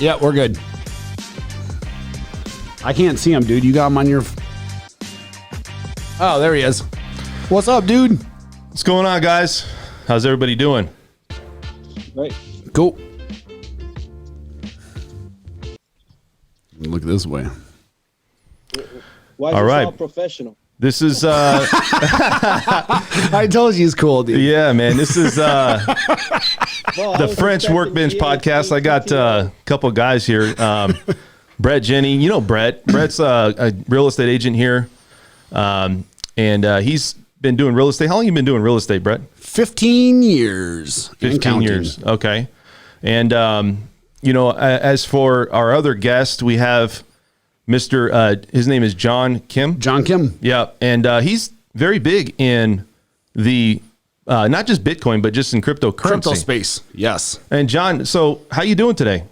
Yeah, we're good. I can't see him, dude. You got him on your... Oh, there he is. What's up, dude? What's going on, guys? How's everybody doing? Right. Cool. Look this way. Why is all this right. all professional? This is... I told you he's cool, dude. Yeah, man. This is the French expecting Workbench GA, podcast. I got a couple of guys here. Brett, Jenny. You know Brett. Brett's a real estate agent here. And he's been doing real estate. How long have you been doing real estate, Brett? 15 years. 15 years. Okay. And, as for our other guest, we have his name is JohnKim. JohnKim. Yeah. And he's very big in the, not just Bitcoin, but just in cryptocurrency. Crypto space. Yes. And John, so how you doing today?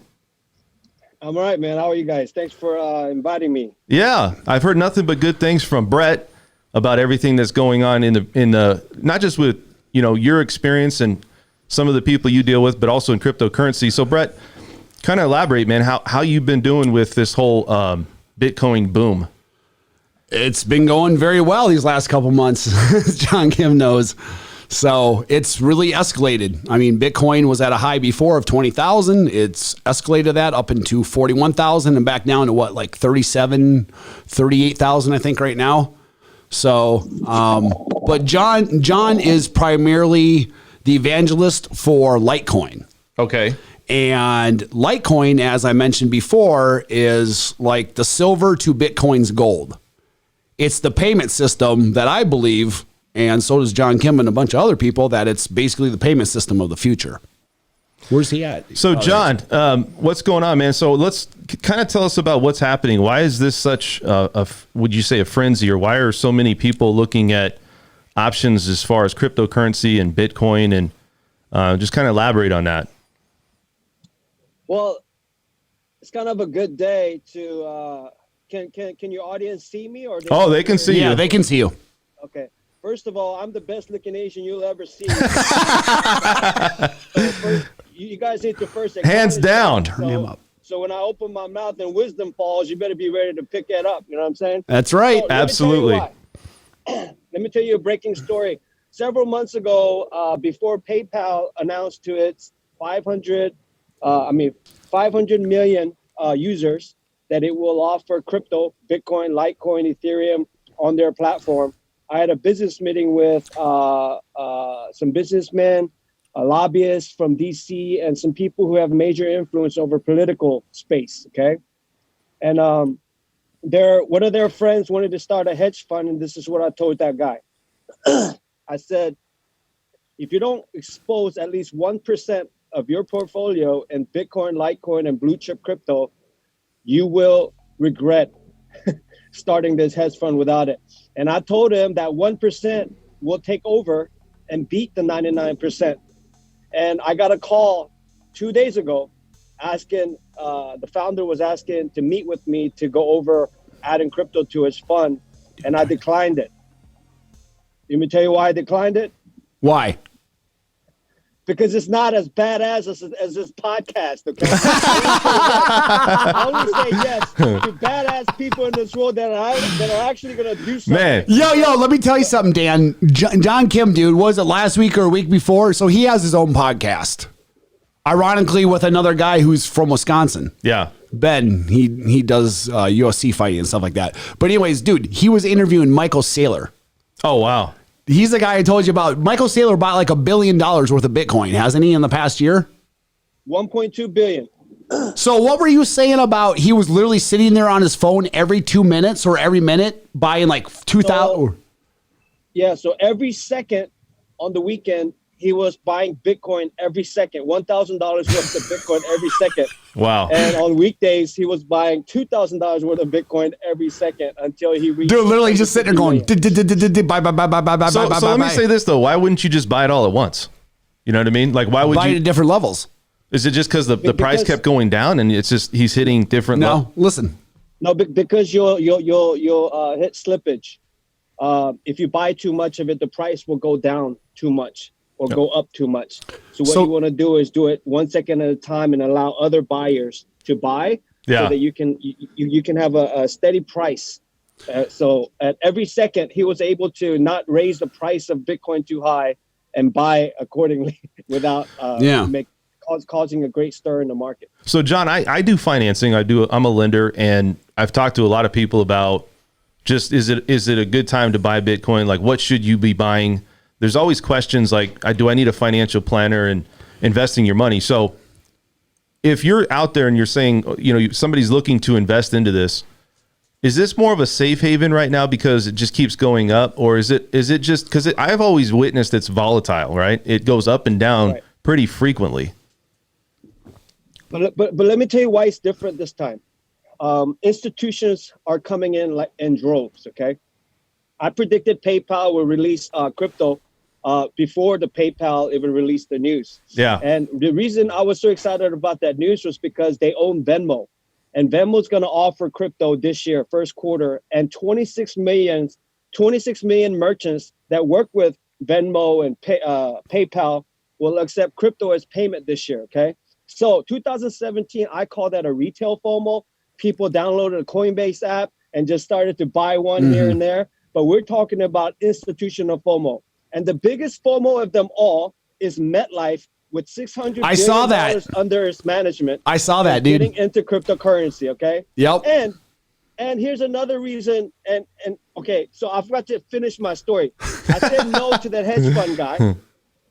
I'm all right, man. How are you guys? Thanks for inviting me. Yeah. I've heard nothing but good things from Brett about everything that's going on in the not just with, your experience and some of the people you deal with, but also in cryptocurrency. So Brett, kind of elaborate, man, how you've been doing with this whole Bitcoin boom. It's been going very well these last couple months, as JohnKim knows. So it's really escalated. I mean, Bitcoin was at a high before of 20,000. It's escalated that up into 41,000 and back down to what, like 38,000, I think right now. So, but John is primarily the evangelist for Litecoin. Okay. And Litecoin, as I mentioned before, is like the silver to Bitcoin's gold. It's the payment system that I believe, and so does JohnKim and a bunch of other people, that it's basically the payment system of the future. Where's he at? So, John, what's going on, man? So let's kind of tell us about what's happening. Why is this such would you say a frenzy, or why are so many people looking at options as far as cryptocurrency and Bitcoin, and just kind of elaborate on that? Well, it's kind of a good day to. Can your audience see me or? They can see you. Yeah, they can see you. Okay. First of all, I'm the best looking Asian you'll ever see. So first, you guys need to first hands down. Turn him up. So when I open my mouth and wisdom falls, you better be ready to pick that up. You know what I'm saying? That's right. So, Absolutely. Let me tell you a breaking story. Several months ago, before PayPal announced to its 500 million users that it will offer crypto, Bitcoin, Litecoin, Ethereum on their platform, I had a business meeting with some businessmen, lobbyists from DC, and some people who have major influence over political space. Okay, and one of their friends wanted to start a hedge fund, and this is what I told that guy. I said, if you don't expose at least 1% of your portfolio in Bitcoin, Litecoin, and blue chip crypto, you will regret starting this hedge fund without it. And I told him that 1% will take over and beat the 99%. And I got a call 2 days ago asking, the founder was asking to meet with me to go over adding crypto to his fund. And I declined it. Let me tell you why I declined it. Why? Because it's not as badass as this podcast, okay? I only say yes to badass people in this world that are actually going to do something. Man. Yo, let me tell you something, Dan. JohnKim, dude, was it last week or a week before? So he has his own podcast. Ironically, with another guy who's from Wisconsin. Yeah. Ben, he does UFC fighting and stuff like that. But anyways, dude, he was interviewing Michael Saylor. Oh, wow. He's the guy I told you about. Michael Saylor bought like $1 billion worth of Bitcoin, hasn't he, in the past year? 1.2 billion. So what were you saying about he was literally sitting there on his phone every 2 minutes or every minute buying like 2,000? Yeah, so every second on the weekend, he was buying Bitcoin every second, $1,000 worth of Bitcoin every second. Wow. And on weekdays, he was buying $2,000 worth of Bitcoin every second until he reached... Dude, literally just sitting there going, buy. So let me say this, though. Why wouldn't you just buy it all at once? You know what I mean? Like, why would buy you... it at different levels. Is it just because the price kept going down and it's just he's hitting different... Listen. No, because you'll hit slippage. If you buy too much of it, the price will go down too much or go up too much. So what you want to do is do it 1 second at a time and allow other buyers to buy, Yeah. so that you can have a steady price. So at every second, he was able to not raise the price of Bitcoin too high and buy accordingly without causing a great stir in the market. So John, I do financing. I'm a lender, and I've talked to a lot of people about just is it a good time to buy Bitcoin? Like, what should you be buying? There's always questions like, do I need a financial planner and investing your money? So if you're out there and you're saying, somebody's looking to invest into this, is this more of a safe haven right now because it just keeps going up, or is it just because I've always witnessed it's volatile, right? It goes up and down pretty frequently. But let me tell you why it's different this time. Institutions are coming in droves. Okay, I predicted PayPal will release crypto before the PayPal even released the news. Yeah, and the reason I was so excited about that news was because they own Venmo. And Venmo's going to offer crypto this year, first quarter, and 26 million merchants that work with Venmo and PayPal will accept crypto as payment this year, okay? So 2017, I call that a retail FOMO. People downloaded a Coinbase app and just started to buy one here and there. But we're talking about institutional FOMO. And the biggest FOMO of them all is MetLife, with $600 billion under its management. I saw that, dude. Getting into cryptocurrency, okay? Yep. And here's another reason. And okay, so I forgot to finish my story. I said no to that hedge fund guy.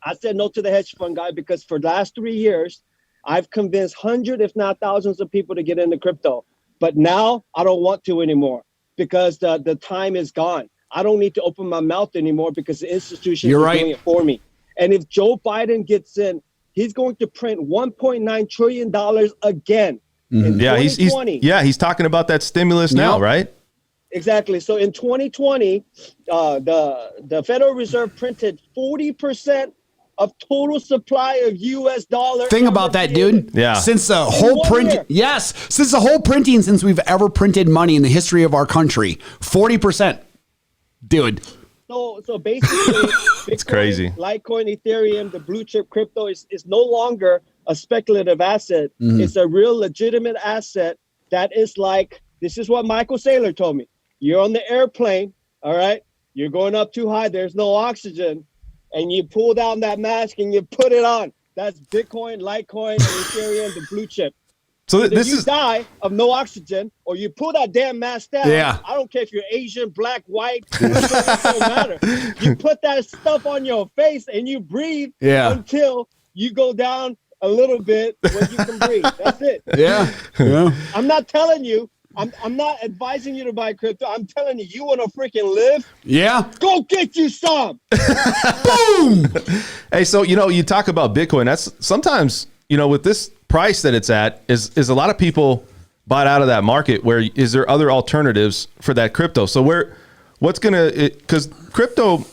I said no to the hedge fund guy because for the last 3 years, I've convinced hundreds, if not thousands, of people to get into crypto. But now I don't want to anymore because the time is gone. I don't need to open my mouth anymore because the institutions are doing it for me. And if Joe Biden gets in, he's going to print $1.9 trillion again in 2020. He's talking about that stimulus now, right? Exactly. So in 2020, the Federal Reserve printed 40% of total supply of U.S. dollars. Think about that, dude. Yeah. Since the whole printing since we've ever printed money in the history of our country, 40%, dude. So basically, it's crazy. Litecoin, Ethereum, the blue chip crypto is no longer a speculative asset. It's a real legitimate asset that is like, this is what Michael Saylor told me. You're on the airplane, all right? You're going up too high. There's no oxygen. And you pull down that mask and you put it on. That's Bitcoin, Litecoin, and Ethereum, the blue chip. So if you die of no oxygen, or you pull that damn mask down, I don't care if you're Asian, black, white, it doesn't matter. You put that stuff on your face and you breathe until you go down a little bit where you can breathe. That's it. Yeah. I'm not telling you. I'm not advising you to buy crypto. I'm telling you, you want to freaking live? Yeah. Go get you some. Boom. Hey, so, you talk about Bitcoin. That's sometimes, with this price that it's at, is a lot of people bought out of that market. Where is there other alternatives for that crypto? So because crypto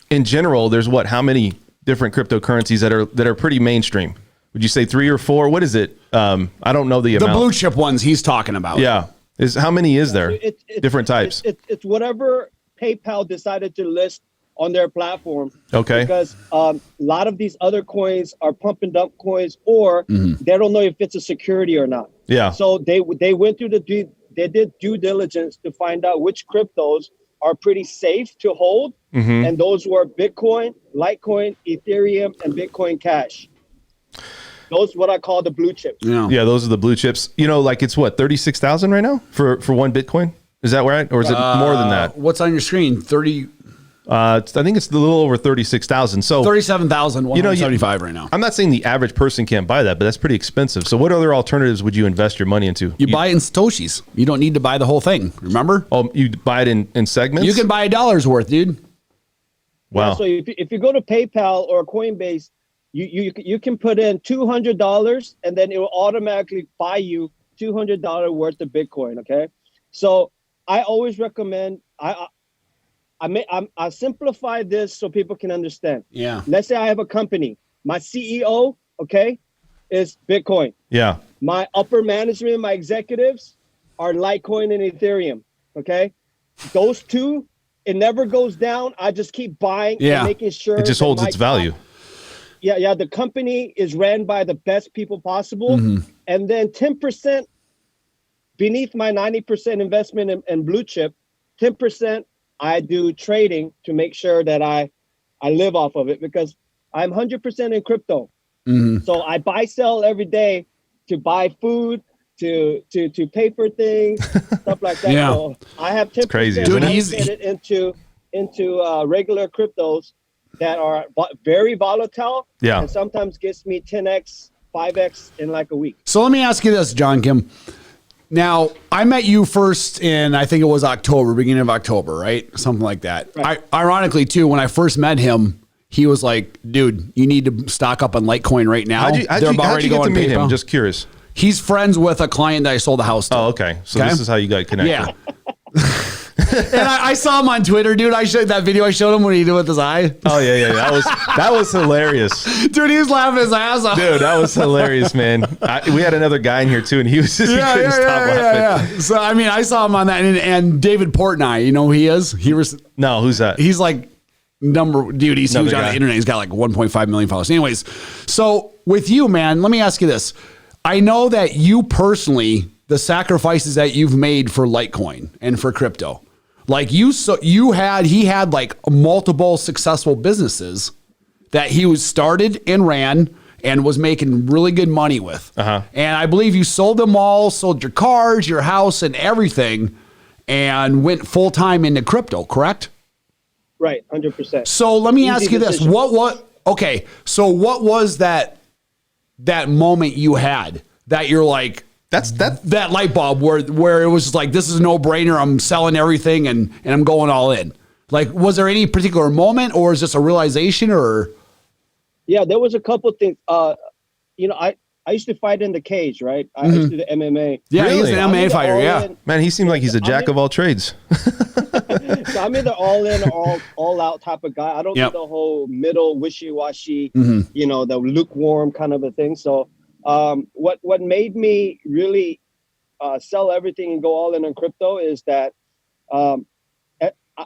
in general, there's how many different cryptocurrencies that are pretty mainstream? Would you say 3 or 4? What is it? I don't know the amount. The blue chip ones he's talking about. Yeah. How many is there? Different types. It's whatever PayPal decided to list on their platform. Okay. Because a lot of these other coins are pump and dump coins, or they don't know if it's a security or not. Yeah. So they went through they did due diligence to find out which cryptos are pretty safe to hold, and those were Bitcoin, Litecoin, Ethereum, and Bitcoin Cash. Those what I call the blue chips. Yeah, those are the blue chips. Like it's 36,000 right now for one Bitcoin. Is that right, or is it more than that? What's on your screen? 30. I think it's a little over 36,000. So 37,175 right now. I'm not saying the average person can't buy that, but that's pretty expensive. So what other alternatives would you invest your money into? You buy it in Satoshis. You don't need to buy the whole thing. Remember? Oh, you buy it in segments? You can buy $1 worth, dude. Wow. Yeah, so if you go to PayPal or Coinbase, you can put in $200 and then it will automatically buy you $200 worth of Bitcoin. Okay. So I always recommend, I simplify this so people can understand. Yeah. Let's say I have a company. My CEO, okay, is Bitcoin. Yeah. My upper management, my executives are Litecoin and Ethereum. Okay. Those two, it never goes down. I just keep buying and making sure it just holds its value. Yeah. The company is ran by the best people possible. And then 10% beneath my 90% investment in blue chip, 10% I do trading to make sure that I live off of it, because I'm 100% in crypto. So I buy, sell every day to buy food, to pay for things, stuff like that. Yeah. So I have 10% crazy, Dude, allocated into regular cryptos that are very volatile. Yeah. And sometimes gets me 10x, 5x in like a week. So let me ask you this, JohnKim. Now, I met you first in, I think it was October, beginning of October, right? Something like that. Right. Ironically, too, when I first met him, he was like, dude, you need to stock up on Litecoin right now. How'd you get to meet him? Just curious. He's friends with a client that I sold the house to. Oh, okay. So this is how you got connected. Yeah. And I saw him on Twitter, dude. I showed that video I showed him when he did with his eye. Oh yeah. That was hilarious. Dude, he was laughing his ass off. Dude, that was hilarious, man. We had another guy in here too, and he was just he couldn't stop laughing. Yeah. So I mean, I saw him on that, and David Portnoy, you know who he is? No, who's that? He's like he's Another huge on guy. the internet. He's got like 1.5 million followers. Anyways, so with you, man, let me ask you this. I know that you personally, the sacrifices that you've made for Litecoin and for crypto, like he had like multiple successful businesses that he was started and ran and was making really good money with. And I believe you sold them all, sold your cars, your house, and everything, and went full time into crypto, correct? Right, 100%. So let me Easy ask you this: decision. Okay, so what was that moment you had that you're like that light bulb where it was like, this is a no brainer? I'm selling everything and I'm going all in. Like, was there any particular moment, or is this a realization, or? Yeah, there was a couple of things. I used to fight in the cage, right? I used to do MMA. Yeah, Really? he's an MMA fighter. Yeah. Man, he seemed like he's a jack of all trades. So I'm either all in or all out type of guy. I don't do the whole middle wishy-washy, the lukewarm kind of a thing. So what made me really sell everything and go all in on crypto is that I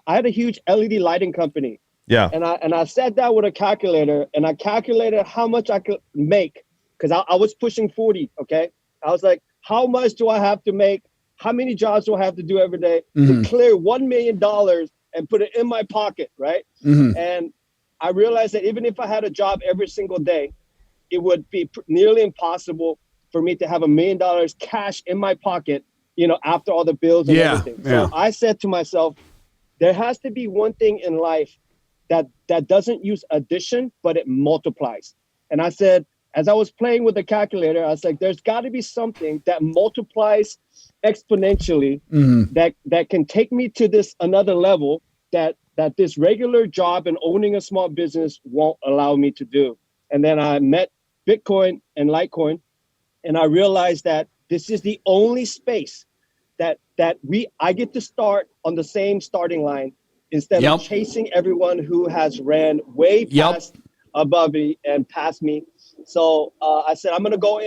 had a huge LED lighting company. Yeah. And I sat down with a calculator and I calculated how much I could make, because I was pushing 40. Okay. I was like, how much do I have to make? How many jobs do I have to do every day to clear $1 million and put it in my pocket? Right. And I realized that even if I had a job every single day, it would be nearly impossible for me to have $1 million cash in my pocket, after all the bills and everything. So I said to myself, there has to be one thing in life that doesn't use addition, but it multiplies. And I said, as I was playing with the calculator, I was like, there's got to be something that multiplies exponentially that can take me to this another level that this regular job and owning a small business won't allow me to do. And then I met Bitcoin and Litecoin, and I realized that this is the only space that I get to start on the same starting line instead of chasing everyone who has ran way past above me and past me. So I said, I'm going to go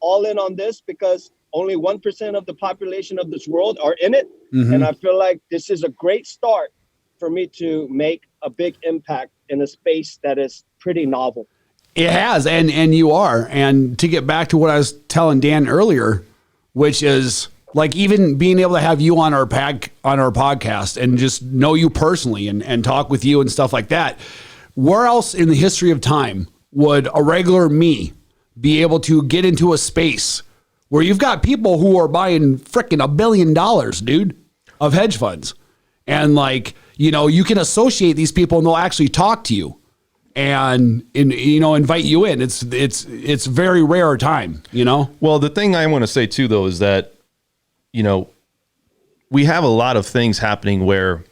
all in on this, because only 1% of the population of this world are in it. And I feel like this is a great start for me to make a big impact in a space that is pretty novel. It has, and you are. And to get back to what I was telling Dan earlier, which is like even being able to have you on our podcast and just know you personally and talk with you and stuff like that. Where else in the history of time would a regular me be able to get into a space where you've got people who are buying frickin' $1 billion, dude, of hedge funds? And like, you can associate these people and they'll actually talk to you and invite you in. It's very rare time, Well, the thing I want to say too, though, is that, we have a lot of things happening where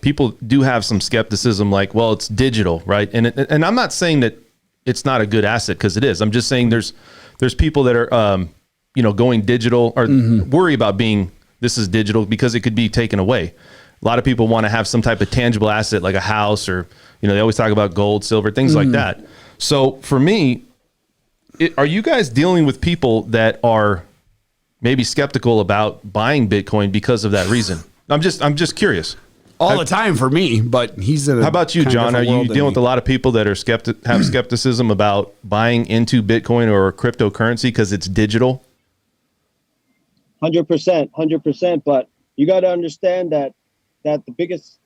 people do have some skepticism, like, well, it's digital, right? And I'm not saying that it's not a good asset, because it is. I'm just saying there's people that are, going digital or worry about this is digital because it could be taken away. A lot of people want to have some type of tangible asset like a house, or, they always talk about gold, silver, things like that. So for me, are you guys dealing with people that are maybe skeptical about buying Bitcoin because of that reason? I'm just curious. All the time for me, but he's in a. How about you, kind of John? Are different you world than dealing me. with a lot of people that are have skepticism about buying into Bitcoin or cryptocurrency because it's digital? 100%. But you got to understand that the biggest,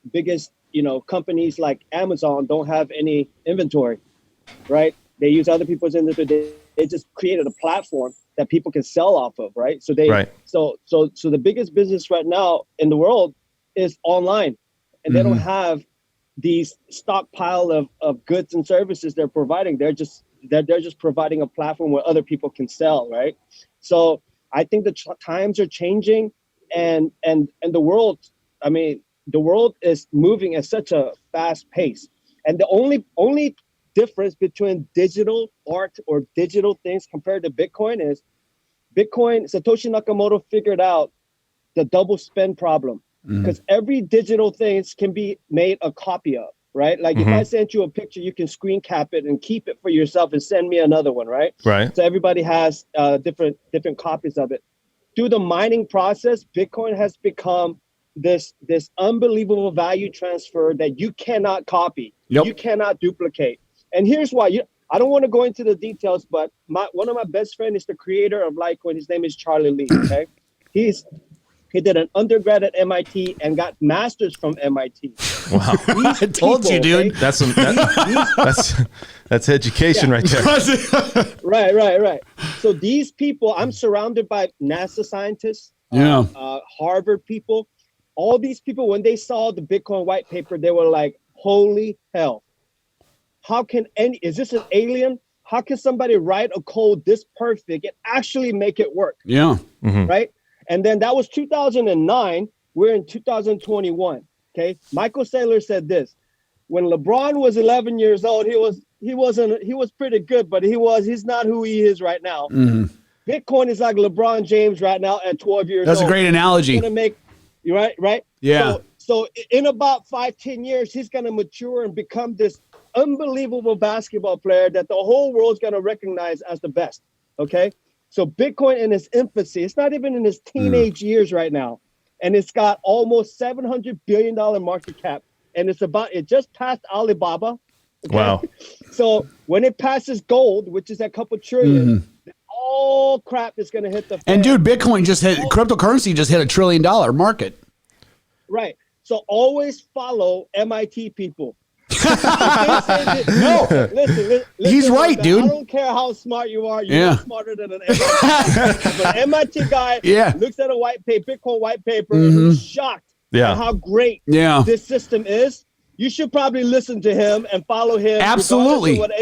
companies like Amazon don't have any inventory, right? They use other people's inventory. They just created a platform that people can sell off of, right? So so the biggest business right now in the world is online, and they don't have these stockpile of goods and services they're providing. They're just providing a platform where other people can sell, right? So I think the times are changing, and the world, the world is moving at such a fast pace. And the only difference between digital art or digital things compared to Bitcoin is Satoshi Nakamoto figured out the double spend problem, because every digital thing can be made a copy of, right? Like if I sent you a picture, you can screen cap it and keep it for yourself and send me another one, right? Right. So everybody has different copies of it. Through the mining process, Bitcoin has become this unbelievable value transfer that you cannot copy. Yep. You cannot duplicate. And here's why. I don't want to go into the details, but one of my best friends is the creator of Litecoin. His name is Charlie Lee. Okay, he did an undergrad at MIT and got masters from MIT. Wow, I told you, dude. Okay? That's education right there. Right. So these people, I'm surrounded by NASA scientists, Harvard people. All these people, when they saw the Bitcoin white paper, they were like, "Holy hell! Is this an alien? How can somebody write a code this perfect and actually make it work?" Yeah. Right. And then that was 2009. We're in 2021. Okay. Michael Saylor said this: when LeBron was 11 years old, he was pretty good, but he's not who he is right now. Bitcoin is like LeBron James right now at 12 years old. That's a great analogy. Right. Yeah. So in about 5-10 years, he's going to mature and become this unbelievable basketball player that the whole world's going to recognize as the best. Okay. So Bitcoin in its infancy, it's not even in its teenage years right now. And it's got almost $700 billion market cap. And it just passed Alibaba. Okay? Wow. So when it passes gold, which is a couple trillion, all crap is going to hit the fan. And dude, Bitcoin cryptocurrency just hit $1 trillion market. Right. So always follow MIT people. No, listen, he's right, dude. I don't care how smart you are. You're not smarter than an MIT guy. But an MIT guy looks at a Bitcoin white paper and is shocked at how great this system is. You should probably listen to him and follow him. Absolutely. What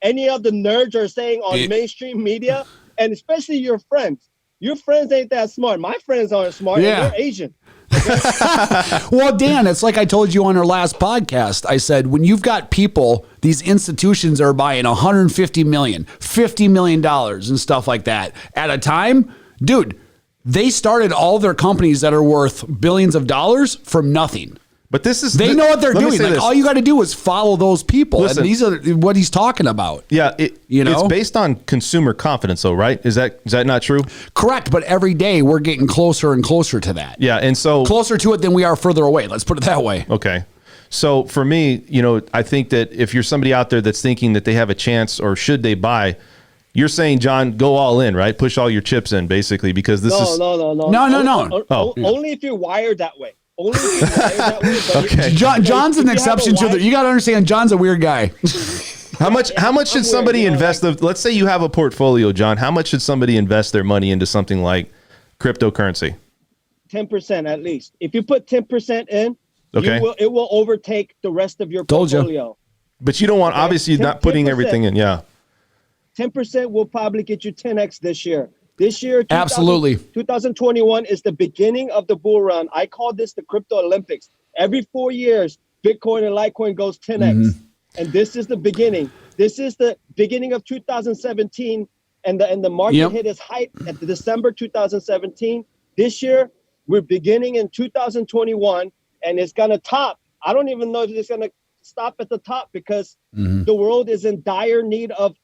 any of the nerds are saying on mainstream media, and especially your friends. Your friends ain't that smart. My friends aren't smart. And they're Asian. Well, Dan, it's like I told you on our last podcast. I said, when you've got people, these institutions are buying $150 million, $50 million and stuff like that at a time, dude, they started all their companies that are worth billions of dollars from nothing. But they know what they're doing. Like, all you got to do is follow those people. Listen, and these are what he's talking about. Yeah. It's based on consumer confidence though, right? Is that not true? Correct. But every day we're getting closer and closer to that. Yeah. And so closer to it than we are further away. Let's put it that way. Okay. So for me, I think that if you're somebody out there that's thinking that they have a chance or should they buy, you're saying, John, go all in, right? Push all your chips in basically, because this is. No. Only if you're wired that way. Only if you're wired that way. But okay. John's an exception to that. You got to understand, John's a weird guy. How much should somebody invest? Let's say you have a portfolio, John. How much should somebody invest their money into something like cryptocurrency? 10% at least. If you put 10% in, it will overtake the rest of your portfolio. But you don't want, obviously, not putting 10%. Everything in. Yeah. 10% will probably get you 10x this year. This year, absolutely. 2021 is the beginning of the bull run. I call this the crypto Olympics. Every 4 years, Bitcoin and Litecoin goes 10x. And this is the beginning. This is the beginning of 2017. And the market hit its height at December 2017. This year, we're beginning in 2021, and it's going to top. I don't even know if it's going to stop at the top, because the world is in dire need of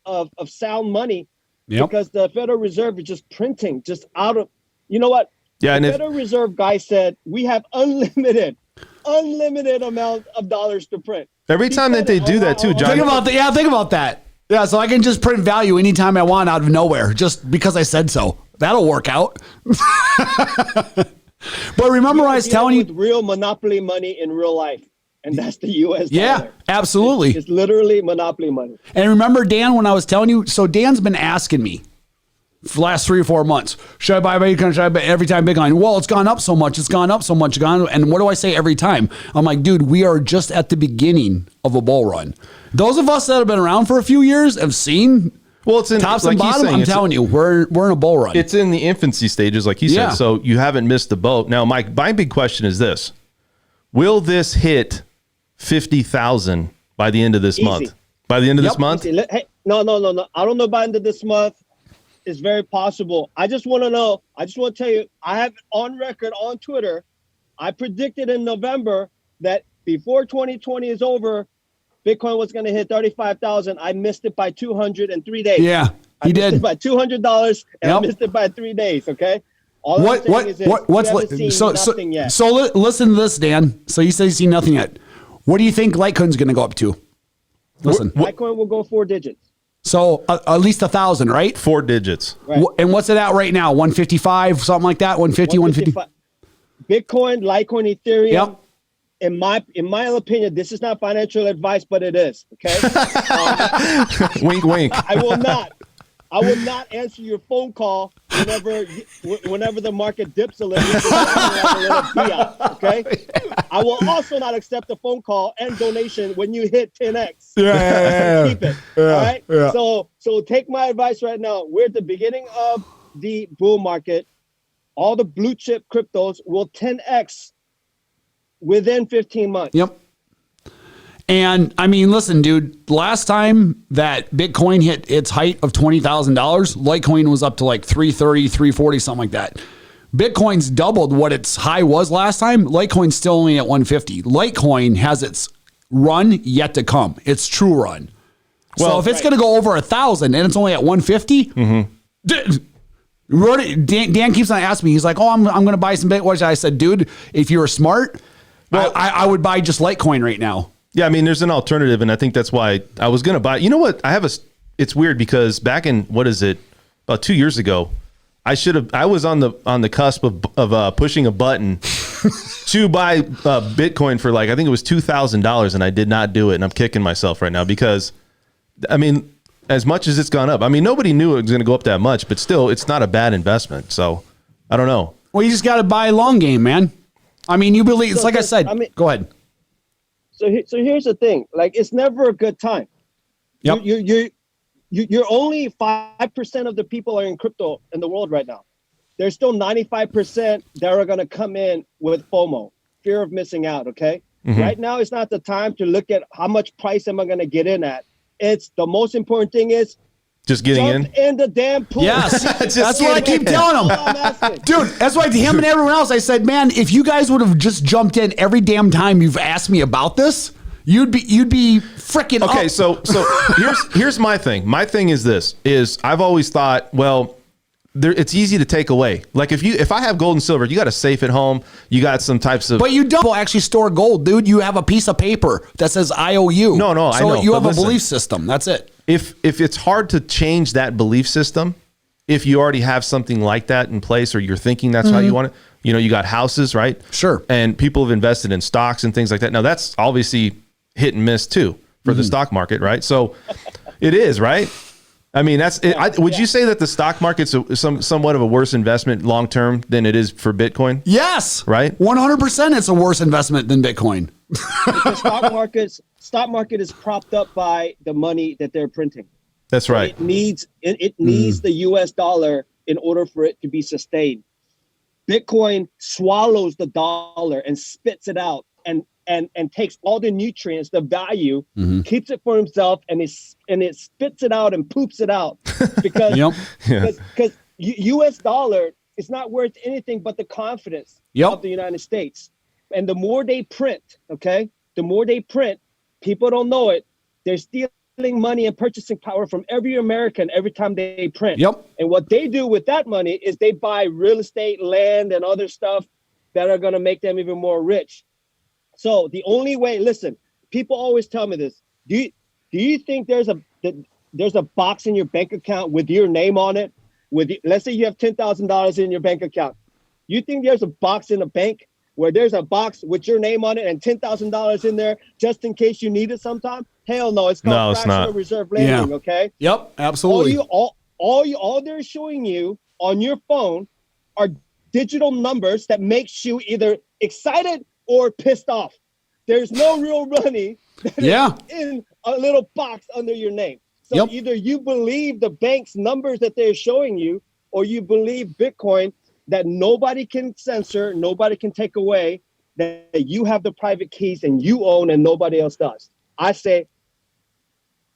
sound money. Because the Federal Reserve is just printing, just out of, you know what? Yeah, the Federal Reserve guy said we have unlimited amount of dollars to print. Every time that they do that too, John. Think about that. Yeah, so I can just print value anytime I want out of nowhere, just because I said so. That'll work out. But remember, I was telling you, with real monopoly money in real life, and that's the U.S. Yeah, dollar. absolutely. It's literally monopoly money. And remember, Dan, when I was telling you, so Dan's been asking me for the last 3 or 4 months, should I buy Bitcoin? Should I buy every time Bitcoin? Well, it's gone up so much. It's gone up so much. And what do I say every time? I'm like, dude, we are just at the beginning of a bull run. Those of us that have been around for a few years have seen it's in tops like and bottom. I'm telling you, we're in a bull run. It's in the infancy stages, like he said. So you haven't missed the boat. Now, Mike, my big question is this: will this hit 50,000 by the end of this month? By the end of this month? Hey, no. I don't know by the end of this month. It's very possible. I just want to know. I just want to tell you, I have it on record on Twitter. I predicted in November that before 2020 is over, Bitcoin was going to hit 35,000. I missed it by 203 days. Yeah, he did. I missed it by $200, and I missed it by 3 days. Okay. All I'm saying is nothing yet. So listen to this, Dan. So you say you see nothing yet. What do you think Litecoin's going to go up to? Listen, Litecoin will go 4 digits. So at least 1,000, right? 4 digits. Right. And what's it at right now? 155, something like that. 150, 150. Bitcoin, Litecoin, Ethereum. Yep. In my opinion, this is not financial advice, but it is. Okay. Wink, wink. I will not answer your phone call whenever the market dips a little. Okay. I will also not accept a phone call and donation when you hit 10x. Yeah. Keep it. Yeah. All right. Yeah. So take my advice right now. We're at the beginning of the bull market. All the blue chip cryptos will 10x within 15 months. Yep. And I mean, listen, dude, last time that Bitcoin hit its height of $20,000, Litecoin was up to like 330, 340, something like that. Bitcoin's doubled what its high was last time. Litecoin's still only at 150. Litecoin has its run yet to come. Its true run. So if it's going to go over 1,000 and it's only at 150, Dan keeps on asking me, he's like, oh, I'm going to buy some Bitcoin. I said, dude, if you were smart, I would buy just Litecoin right now. Yeah, I mean, there's an alternative, and I think that's why I was going to buy. You know what? It's weird because back in about 2 years ago, I was on the cusp of pushing a button to buy Bitcoin for I think it was $2,000, and I did not do it, and I'm kicking myself right now because, I mean, as much as it's gone up, I mean, nobody knew it was going to go up that much, but still, it's not a bad investment. So I don't know. Well, you just got to buy long game, man. I mean, you believe it's I said. Go ahead. So here's the thing. It's never a good time. Yep. You're only 5% of the people are in crypto in the world right now. There's still 95% that are going to come in with FOMO, fear of missing out. Okay. Mm-hmm. Right now, it's not the time to look at how much price am I going to get in at. It's the most important thing is just getting in the damn pool. Yes, that's what I keep telling him. Dude, that's why to him and everyone else, I said, man, if you guys would have just jumped in every damn time you've asked me about this, you'd be freaking okay. up. So here's my thing. My thing is this: I've always thought, it's easy to take away. Like if I have gold and silver, you got a safe at home. You got some types of. But you don't actually store gold, dude. You have a piece of paper that says IOU. No, I know. You have a belief system. That's it. If it's hard to change that belief system, if you already have something like that in place, or you're thinking that's how you want it, you got houses, right? Sure. And people have invested in stocks and things like that. Now that's obviously hit and miss too for the stock market, right? So it is, right? I mean, would you say that the stock market's somewhat of a worse investment long term than it is for Bitcoin? Yes. Right? 100% it's a worse investment than Bitcoin. The stock market is propped up by the money that they're printing. That's right. It needs the US dollar in order for it to be sustained. Bitcoin swallows the dollar and spits it out and takes all the nutrients, the value, keeps it for himself, and it spits it out and poops it out because US dollar is not worth anything but the confidence of the United States. And the more they print, people don't know it. They're stealing money and purchasing power from every American every time they print. Yep. And what they do with that money is they buy real estate, land, and other stuff that are going to make them even more rich. So the only way, listen, people always tell me this. Do you think there's there's a box in your bank account with your name on it. Let's say you have $10,000 in your bank account. You think there's a box in a bank where there's a box with your name on it and $10,000 in there just in case you need it sometime? Hell no. It's called fractional reserve lending. Yeah. Okay. Yep. Absolutely. All they're showing you on your phone are digital numbers that makes you either excited or pissed off. There's no real money in a little box under your name. So either you believe the bank's numbers that they're showing you, or you believe Bitcoin that nobody can censor, nobody can take away, that you have the private keys and you own and nobody else does. I say,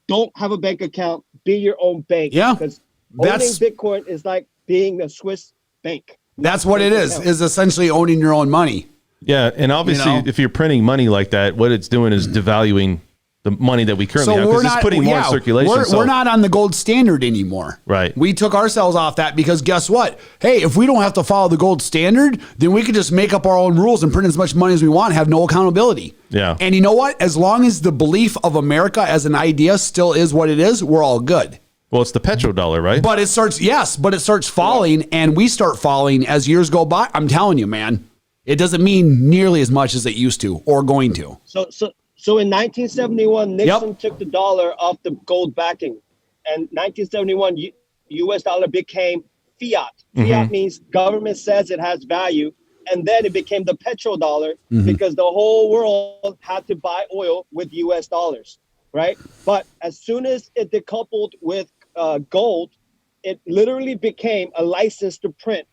don't have a bank account, be your own bank. Yeah. Because owning Bitcoin is like being a Swiss bank. That's what it is essentially owning your own money. Yeah. And obviously, if you're printing money like that, what it's doing is devaluing the money that we currently have, because it's putting more in circulation. We're not on the gold standard anymore. Right. We took ourselves off that because guess what? Hey, if we don't have to follow the gold standard, then we could just make up our own rules and print as much money as we want and have no accountability. Yeah. And you know what? As long as the belief of America as an idea still is what it is, we're all good. Well, it's the petrodollar, right? But it starts falling, and we start falling as years go by. I'm telling you, man, it doesn't mean nearly as much as it used to or going to. So in 1971, Nixon took the dollar off the gold backing. And 1971, U.S. dollar became fiat. Fiat means government says it has value. And then it became the petrodollar because the whole world had to buy oil with U.S. dollars, right? But as soon as it decoupled with gold, it literally became a license to print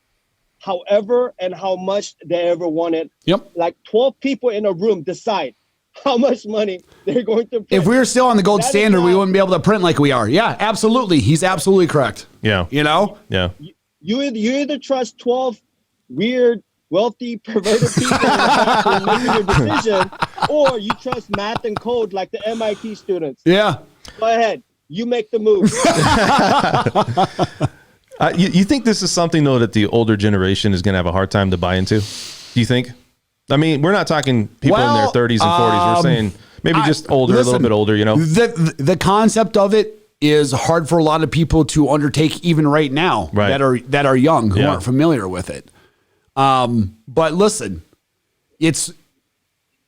however and how much they ever wanted. Yep. Like 12 people in a room decide how much money they're going to print. If we were still on the gold standard, we wouldn't be able to print like we are. Yeah, absolutely. He's absolutely correct. Yeah. You know? Yeah. You either trust 12 weird, wealthy, perverted people in making your decision, or you trust math and code like the MIT students. Yeah. Go ahead. You make the move. You think this is something, though, that the older generation is going to have a hard time to buy into? Do you think? I mean, we're not talking people in their 30s and 40s. We're saying maybe just older, a little bit older, you know? The concept of it is hard for a lot of people to undertake even right now that are young, who aren't familiar with it. But listen, it's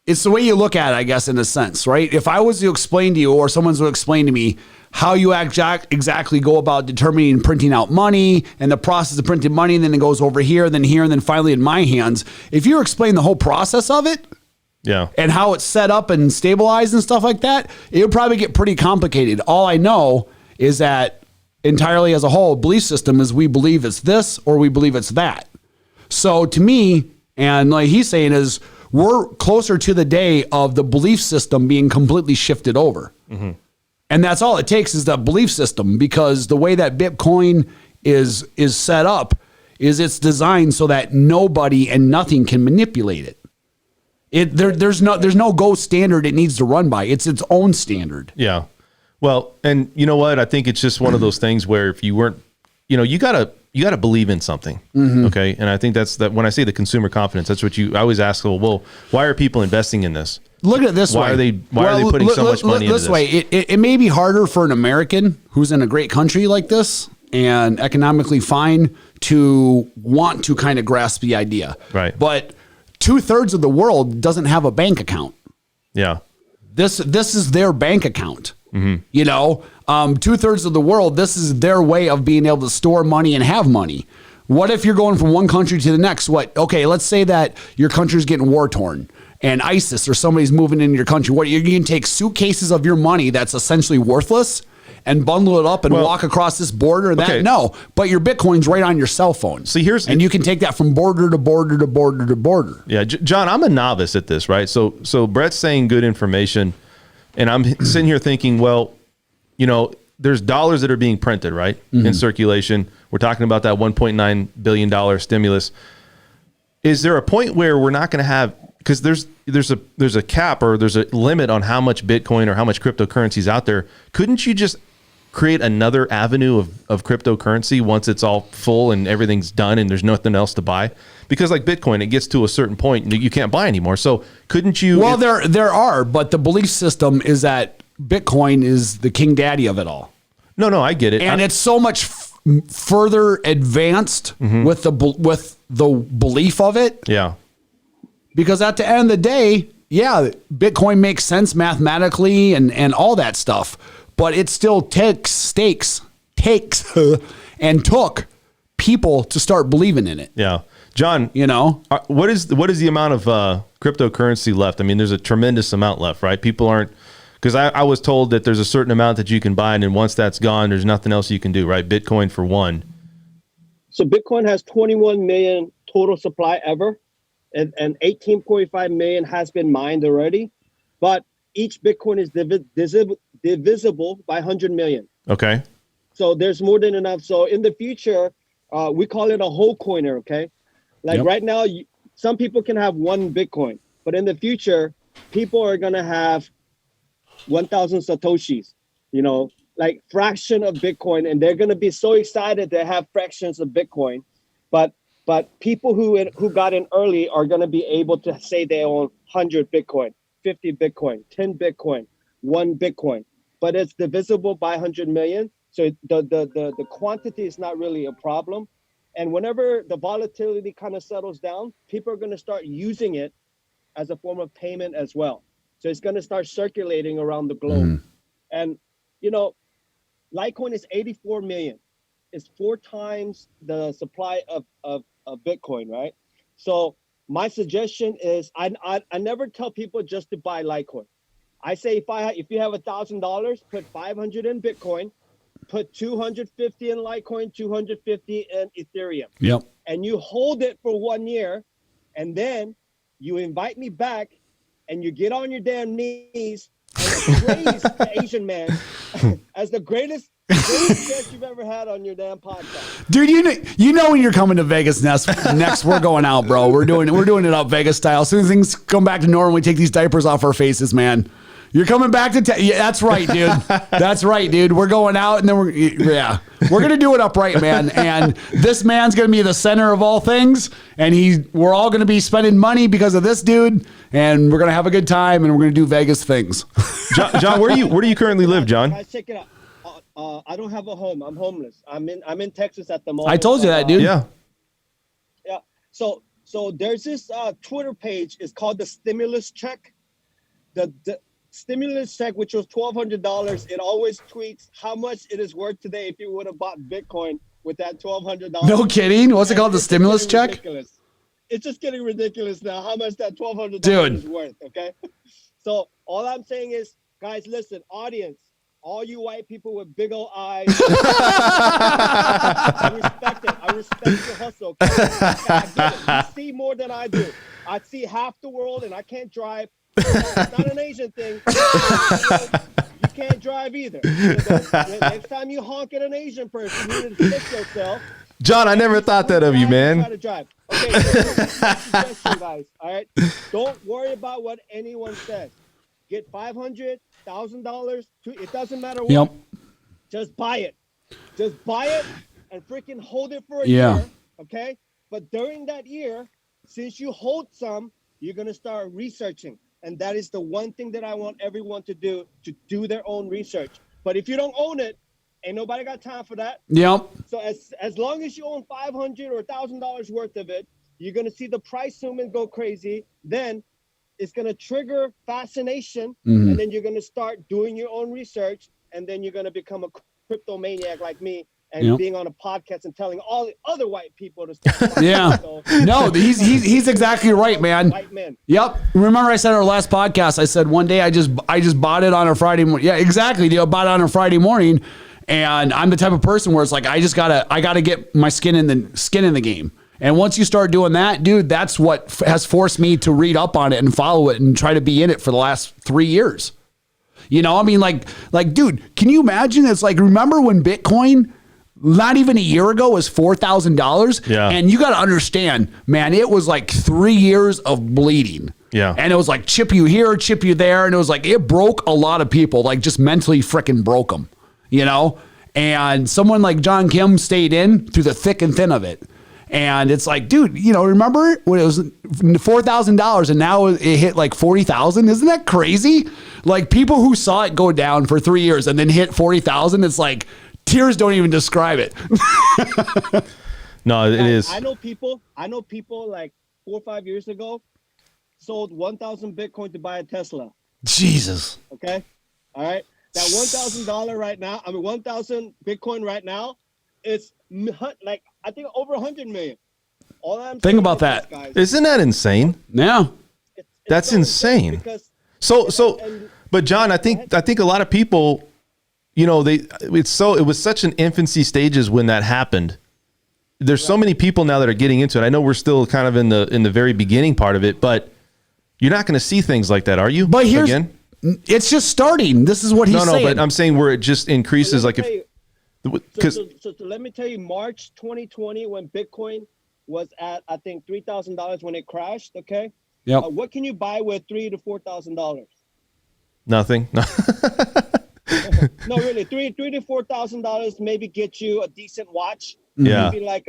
the way you look at it, I guess, in a sense, right? If I was to explain to you, or someone's to explain to me how you exactly go about determining printing out money and the process of printing money, and then it goes over here, and then finally in my hands, if you explain the whole process of it, and how it's set up and stabilized and stuff like that, it would probably get pretty complicated. All I know is that entirely as a whole, belief system is we believe it's this or we believe it's that. So to me, and like he's saying, is we're closer to the day of the belief system being completely shifted over. Mm-hmm. And that's all it takes is that belief system, because the way that Bitcoin is set up is it's designed so that nobody and nothing can manipulate it. There's no gold standard it needs to run by. It's its own standard. Yeah. Well, and you know what? I think it's just one of those things where if you weren't, you gotta believe in something. Mm-hmm. Okay. And I think that's that when I say the consumer confidence, that's what I always ask, well, why are people investing in this? Look at it this way. Why are they putting so much money into this? This way, it may be harder for an American who's in a great country like this and economically fine to want to kind of grasp the idea. Right. But 2/3 of the world doesn't have a bank account. Yeah. This is their bank account. Mm-hmm. 2/3 of the world, this is their way of being able to store money and have money. What if you're going from one country to the next? Okay, let's say that your country's getting war torn and ISIS or somebody's moving into your country. You can take suitcases of your money that's essentially worthless and bundle it up and walk across this border and that? No, but your Bitcoin's right on your cell phone. See, and you can take that from border to border to border to border. Yeah, John, I'm a novice at this, right? So Brett's saying good information, and I'm sitting here thinking, well, there's dollars that are being printed, right, in circulation. We're talking about that $1.9 billion stimulus. Is there a point where we're not going to have, because there's a cap or there's a limit on how much Bitcoin or how much cryptocurrency is out there? Couldn't you just create another avenue of cryptocurrency once it's all full and everything's done and there's nothing else to buy? Because like Bitcoin, it gets to a certain point and you can't buy anymore. So couldn't you? Well, there are, but the belief system is that Bitcoin is the king daddy of it all. No, I get it. And it's so much further advanced with the belief of it. Yeah. Because at the end of the day, yeah, Bitcoin makes sense mathematically and all that stuff, but it still takes and took people to start believing in it. Yeah. John, You know? what is the amount of cryptocurrency left? I mean, there's a tremendous amount left, right? People aren't, because I was told that there's a certain amount that you can buy, and then once that's gone, there's nothing else you can do, right? Bitcoin for one. So Bitcoin has 21 million total supply ever, and 18.5 million has been mined already. But each Bitcoin is divisible by 100 million. Okay. So there's more than enough. So in the future, we call it a whole coiner, okay? Like right now, some people can have one Bitcoin, but in the future, people are going to have 1,000 Satoshis, you know, like fraction of Bitcoin. And they're going to be so excited to have fractions of Bitcoin. But people who got in early are going to be able to say they own 100 Bitcoin, 50 Bitcoin, 10 Bitcoin, 1 Bitcoin. But it's divisible by 100 million. So the quantity is not really a problem. And whenever the volatility kind of settles down, people are going to start using it as a form of payment as well. So it's going to start circulating around the globe. And, you know, Litecoin is 84 million. It's 4 times the supply of Bitcoin, right? So my suggestion is I never tell people just to buy Litecoin. I say if you have $1,000, put 500 in Bitcoin, put 250 in Litecoin, 250 in Ethereum. Yep. And you hold it for 1 year, and then you invite me back, and you get on your damn knees and praise the Asian man as the greatest guest you've ever had on your damn podcast. Dude, you know when you're coming to Vegas next we're going out, bro. We're doing it up Vegas style. As soon as things come back to normal, we take these diapers off our faces, man. You're coming back to yeah, that's right, dude. That's right, dude. We're going out, and then we're gonna do it upright, man. And this man's gonna be the center of all things, and we're all gonna be spending money because of this dude, and we're gonna have a good time, and we're gonna do Vegas things. John, where do you currently live, John? Guys, check it out. I don't have a home. I'm homeless. I'm in Texas at the moment. I told you that, dude. Yeah. Yeah. So there's this Twitter page. It's called the Stimulus Check. The Stimulus Check, which was $1,200. It always tweets how much it is worth today if you would have bought Bitcoin with that $1,200. No kidding. What's it called? The stimulus check? Ridiculous. It's just getting ridiculous now how much that Dude. $1,200 is worth. Okay. So all I'm saying is, guys, listen, audience, all you white people with big old eyes. I respect it. I respect your hustle. I get it. You see more than I do. I see half the world, and I can't drive. It's not an Asian thing. You can't drive either. So next time you honk at an Asian person, you need to fix yourself. John, I never thought that of you, man. Try to drive. Okay, so suggestion, guys. All right, don't worry about what anyone says. Get $500, $1,000. It doesn't matter what. Yep. Just buy it. Just buy it and freaking hold it for a year. Okay. But during that year, since you hold some, you're gonna start researching. And that is the one thing that I want everyone to do their own research. But if you don't own it, ain't nobody got time for that. Yep. So as long as you own $500 or $1,000 worth of it, you're going to see the price movement go crazy. Then it's going to trigger fascination. And then you're going to start doing your own research. And then you're going to become a crypto maniac like me. And being on a podcast and telling all the other white people to start. Yeah. No, he's exactly right, man. White men. Yep. Remember I said our last podcast, I said one day I just bought it on a Friday morning. Yeah, exactly. Dude, I bought it on a Friday morning, and I'm the type of person where it's like I gotta get my skin in the game. And once you start doing that, dude, that's what has forced me to read up on it and follow it and try to be in it for the last 3 years. You know, I mean, like, dude, can you imagine? It's like, remember when Bitcoin, not even a year ago, was $4,000. Yeah. And you got to understand, man, it was like 3 years of bleeding. Yeah. And it was like chip you here, chip you there. And it was like, it broke a lot of people, like just mentally freaking broke them, you know? And someone like JohnKim stayed in through the thick and thin of it. And it's like, dude, you know, remember when it was $4,000 and now it hit like 40,000? Isn't that crazy? Like people who saw it go down for 3 years and then hit 40,000, it's like, Tears don't even describe it. No, it is. I know people like 4 or 5 years ago sold 1,000 Bitcoin to buy a Tesla. Jesus. Okay. All right. That $1,000 right now, 1,000 Bitcoin right now is like, I think over 100 million. All I'm Think about saying is that. this, guys, Isn't that insane? Yeah. it's That's so insane. Because But John, I think a lot of people, you know, it was such an infancy stages when that happened. There's so many people now that are getting into it. I know we're still kind of in the very beginning part of it, but you're not going to see things like that, are you? But it's just starting. This is what he's saying. But I'm saying where it just increases, like so let me tell you, March 2020, when Bitcoin was at, I think, $3,000 when it crashed. Okay. Yep. What can you buy with $3,000 to $4,000? nothing. No, really, $3,000 to $4,000 maybe get you a decent watch. Yeah. Maybe like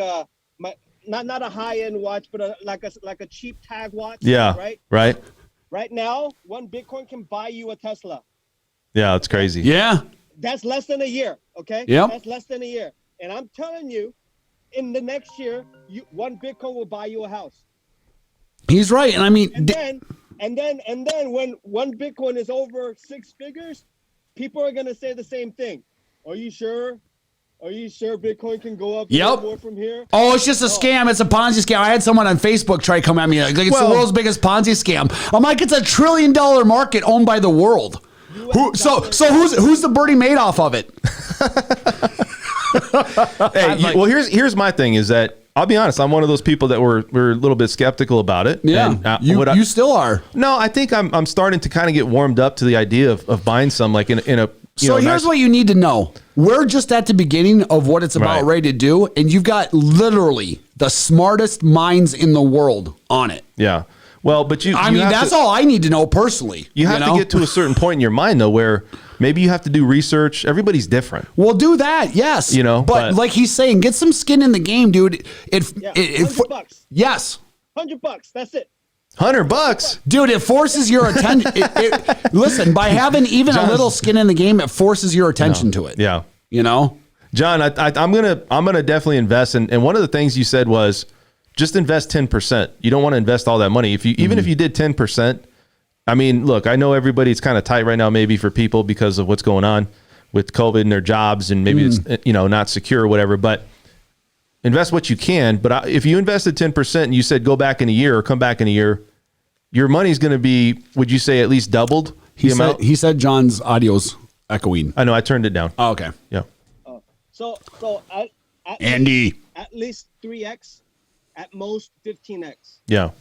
not a high end watch, but like a cheap tag watch. Yeah. Right. Right now, one Bitcoin can buy you a Tesla. Yeah, it's crazy. Yeah. That's less than a year. Okay. Yep. That's less than a year, and I'm telling you, in the next year, one Bitcoin will buy you a house. He's right. And I mean, And then when one Bitcoin is over 6 figures, people are gonna say the same thing. Are you sure? Are you sure Bitcoin can go up more from here? oh, it's just a scam. It's a Ponzi scam. I had someone on Facebook try to come at me like it's the world's biggest Ponzi scam. I'm like, it's $1 trillion market owned by the world. So who's the Bernie Madoff of it? Hey, well, here's my thing is that I'll be honest. I'm one of those people that were a little bit skeptical about it. Yeah, and, you still are. No, I think I'm starting to kind of get warmed up to the idea of buying some like in a. So here's what you need to know. We're just at the beginning of what it's about ready to do, and you've got literally the smartest minds in the world on it. Yeah. Well, but that's all I need to know personally. You have to get to a certain point in your mind though, where maybe you have to do research. Everybody's different. Well, do that, yes. But like he's saying, get some skin in the game, dude. $100. Yes. $100. That's it. $100, dude. It forces your attention. Listen, by having even a little skin in the game, it forces your attention to it. Yeah. John, I'm gonna definitely invest. And one of the things you said was just invest 10%. You don't want to invest all that money. Even if you did 10%, I mean, look, I know everybody's kind of tight right now, maybe for people because of what's going on with COVID and their jobs, and maybe it's not secure or whatever. But invest what you can. But if you invested 10% and you said go back in a year or come back in a year, your money's going to be, would you say, at least doubled? He said John's audio's echoing. I know. I turned it down. Oh, okay. Yeah. So Andy, at least 3x, at most 15x. Yeah.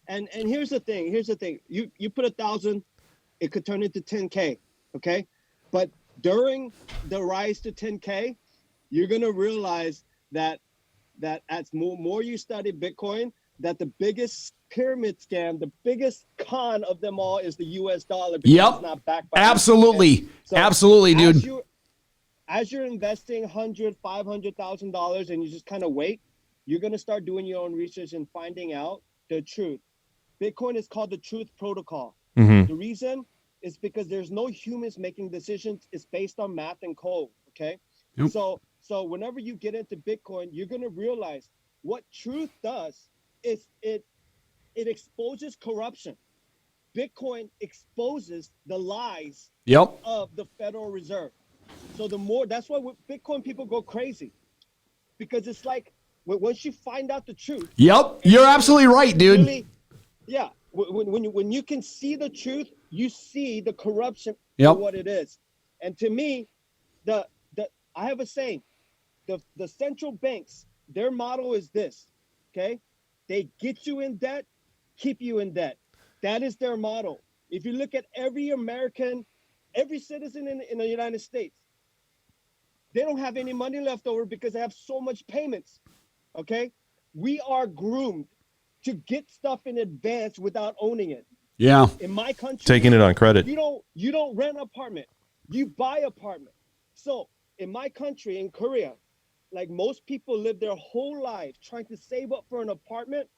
And here's the thing. You put 1,000, it could turn into 10K. Okay. But during the rise to 10K, you're going to realize that as more you study Bitcoin, that the biggest pyramid scam, the biggest con of them all is the US dollar. Because it's not backed by absolutely. So absolutely, dude. As you're investing $100,000, $500,000 and you just kind of wait, you're going to start doing your own research and finding out the truth. Bitcoin is called the truth protocol. Mm-hmm. The reason is because there's no humans making decisions. It's based on math and code. Okay. Yep. So whenever you get into Bitcoin, you're going to realize what truth does is it exposes corruption. Bitcoin exposes the lies of the Federal Reserve. So that's why with Bitcoin people go crazy, because it's like once you find out the truth. Yep, you're absolutely right, dude. Really, yeah, when you can see the truth, you see the corruption for what it is. And to me, I have a saying: the central banks, their motto is this. Okay, they get you in debt, keep you in debt. That is their motto. If you look at every American, every citizen in the United States, they don't have any money left over because they have so much payments. Okay, we are groomed to get stuff in advance without owning it. Yeah. In my country, taking it on credit. You don't rent an apartment. You buy apartment. So in my country, in Korea, like most people live their whole life trying to save up for an apartment,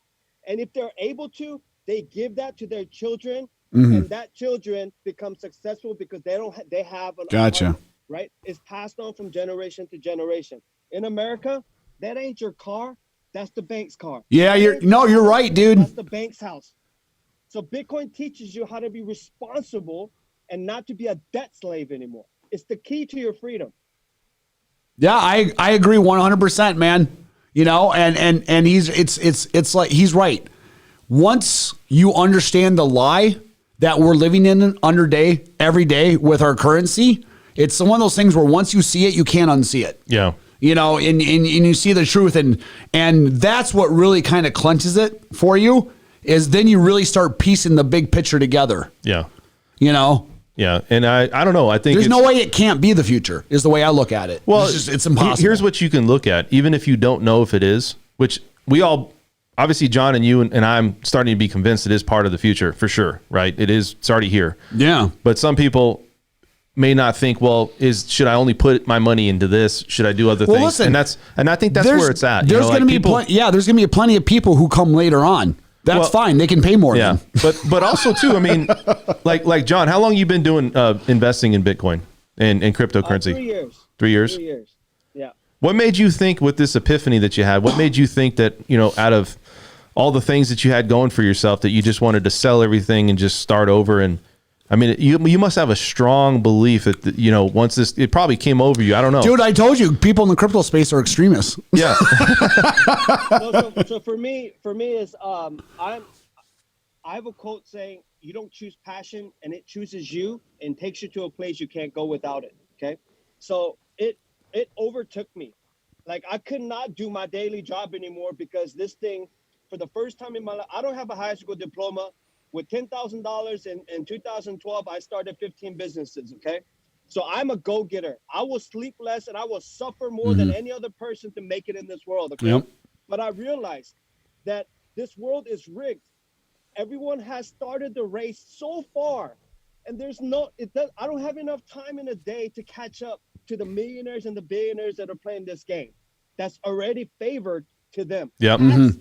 and if they're able to, they give that to their children, and that children become successful because they have an apartment. right? It's passed on from generation to generation. In America, that ain't your car. That's the bank's car. Yeah, you're right, dude. That's the bank's house. So Bitcoin teaches you how to be responsible and not to be a debt slave anymore. It's the key to your freedom. Yeah, I agree 100%, man. You know, and it's like he's right. Once you understand the lie that we're living in every day with our currency, it's one of those things where once you see it, you can't unsee it. Yeah. You know, and you see the truth, and that's what really kind of clenches it for you, is then you really start piecing the big picture together. Yeah. You know? Yeah. And I don't know. I think there's no way it can't be the future, is the way I look at it. Well, it's impossible. Here's what you can look at, even if you don't know if it is, which we all, obviously John and you and I'm starting to be convinced it is part of the future for sure, right? It's already here. Yeah. But some people may not think, well, should I only put my money into this? Should I do other things? Listen, and I think that's where it's at. There's going to be there's going to be plenty of people who come later on. That's fine. They can pay more. Yeah. But also too, I mean, like John, how long you been doing investing in Bitcoin and cryptocurrency? 3 years. 3 years? 3 years. Yeah. What made you think, with this epiphany that you had, what made you think that, out of all the things that you had going for yourself, that you just wanted to sell everything and just start over? And I mean, you must have a strong belief that, once it probably came over you. I don't know. Dude, I told you, people in the crypto space are extremists. Yeah. So for me is I have a quote saying, you don't choose passion and it chooses you and takes you to a place you can't go without it. Okay. So it overtook me. Like, I could not do my daily job anymore, because this thing, for the first time in my life, I don't have a high school diploma. With $10,000 in 2012, I started 15 businesses, okay? So I'm a go-getter. I will sleep less and I will suffer more than any other person to make it in this world, okay? Yep. But I realized that this world is rigged. Everyone has started the race so far, and I don't have enough time in a day to catch up to the millionaires and the billionaires that are playing this game. That's already favored to them. Yep.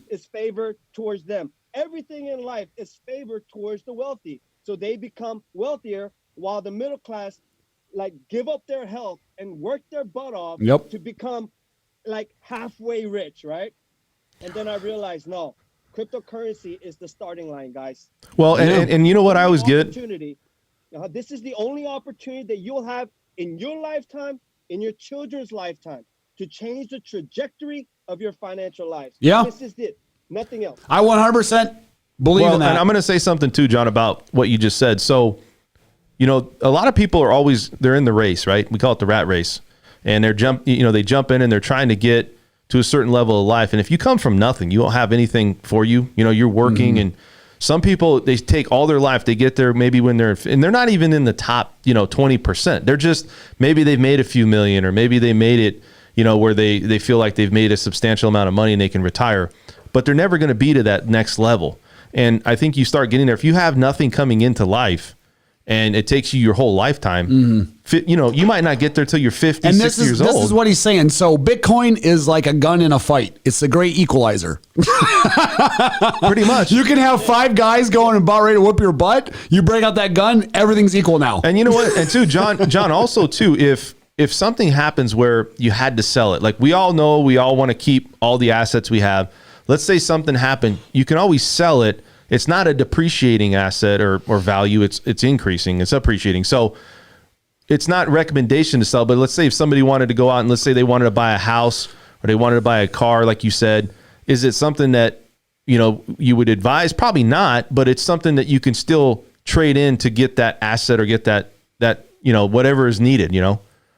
Is favored towards them. Everything in life is favored towards the wealthy. So they become wealthier, while the middle class give up their health and work their butt off to become halfway rich, right? And then I realized, no, cryptocurrency is the starting line, guys. Well, and you know what I always get? This is the only opportunity that you'll have in your lifetime, in your children's lifetime, to change the trajectory of your financial lives. Yeah. This is it. Nothing else. I 100% believe in that. And I'm going to say something too, John, about what you just said. So, a lot of people they're in the race, right? We call it the rat race, and they jump in and they're trying to get to a certain level of life. And if you come from nothing, you don't have anything for you. You're working, and some people, they take all their life. They get there maybe and they're not even in the top, 20%. They're just, maybe they've made a few million, or maybe they made it, where they feel like they've made a substantial amount of money and they can retire. But they're never going to be to that next level. And I think you start getting there. If you have nothing coming into life and it takes you your whole lifetime, you might not get there till you're 50, and 60 years old. This is what he's saying. So Bitcoin is like a gun in a fight. It's the great equalizer. Pretty much. You can have 5 guys going and about ready to whoop your butt. You break out that gun, everything's equal now. And you know what? And too, John, also too, if something happens where you had to sell it, like we all know, we all want to keep all the assets we have. Let's say something happened, you can always sell it. It's not a depreciating asset or value. It's increasing. It's appreciating. So it's not recommendation to sell, but let's say if somebody wanted to go out and let's say they wanted to buy a house or they wanted to buy a car, like you said, is it something that, you would advise? Probably not, but it's something that you can still trade in to get that asset or get that whatever is needed,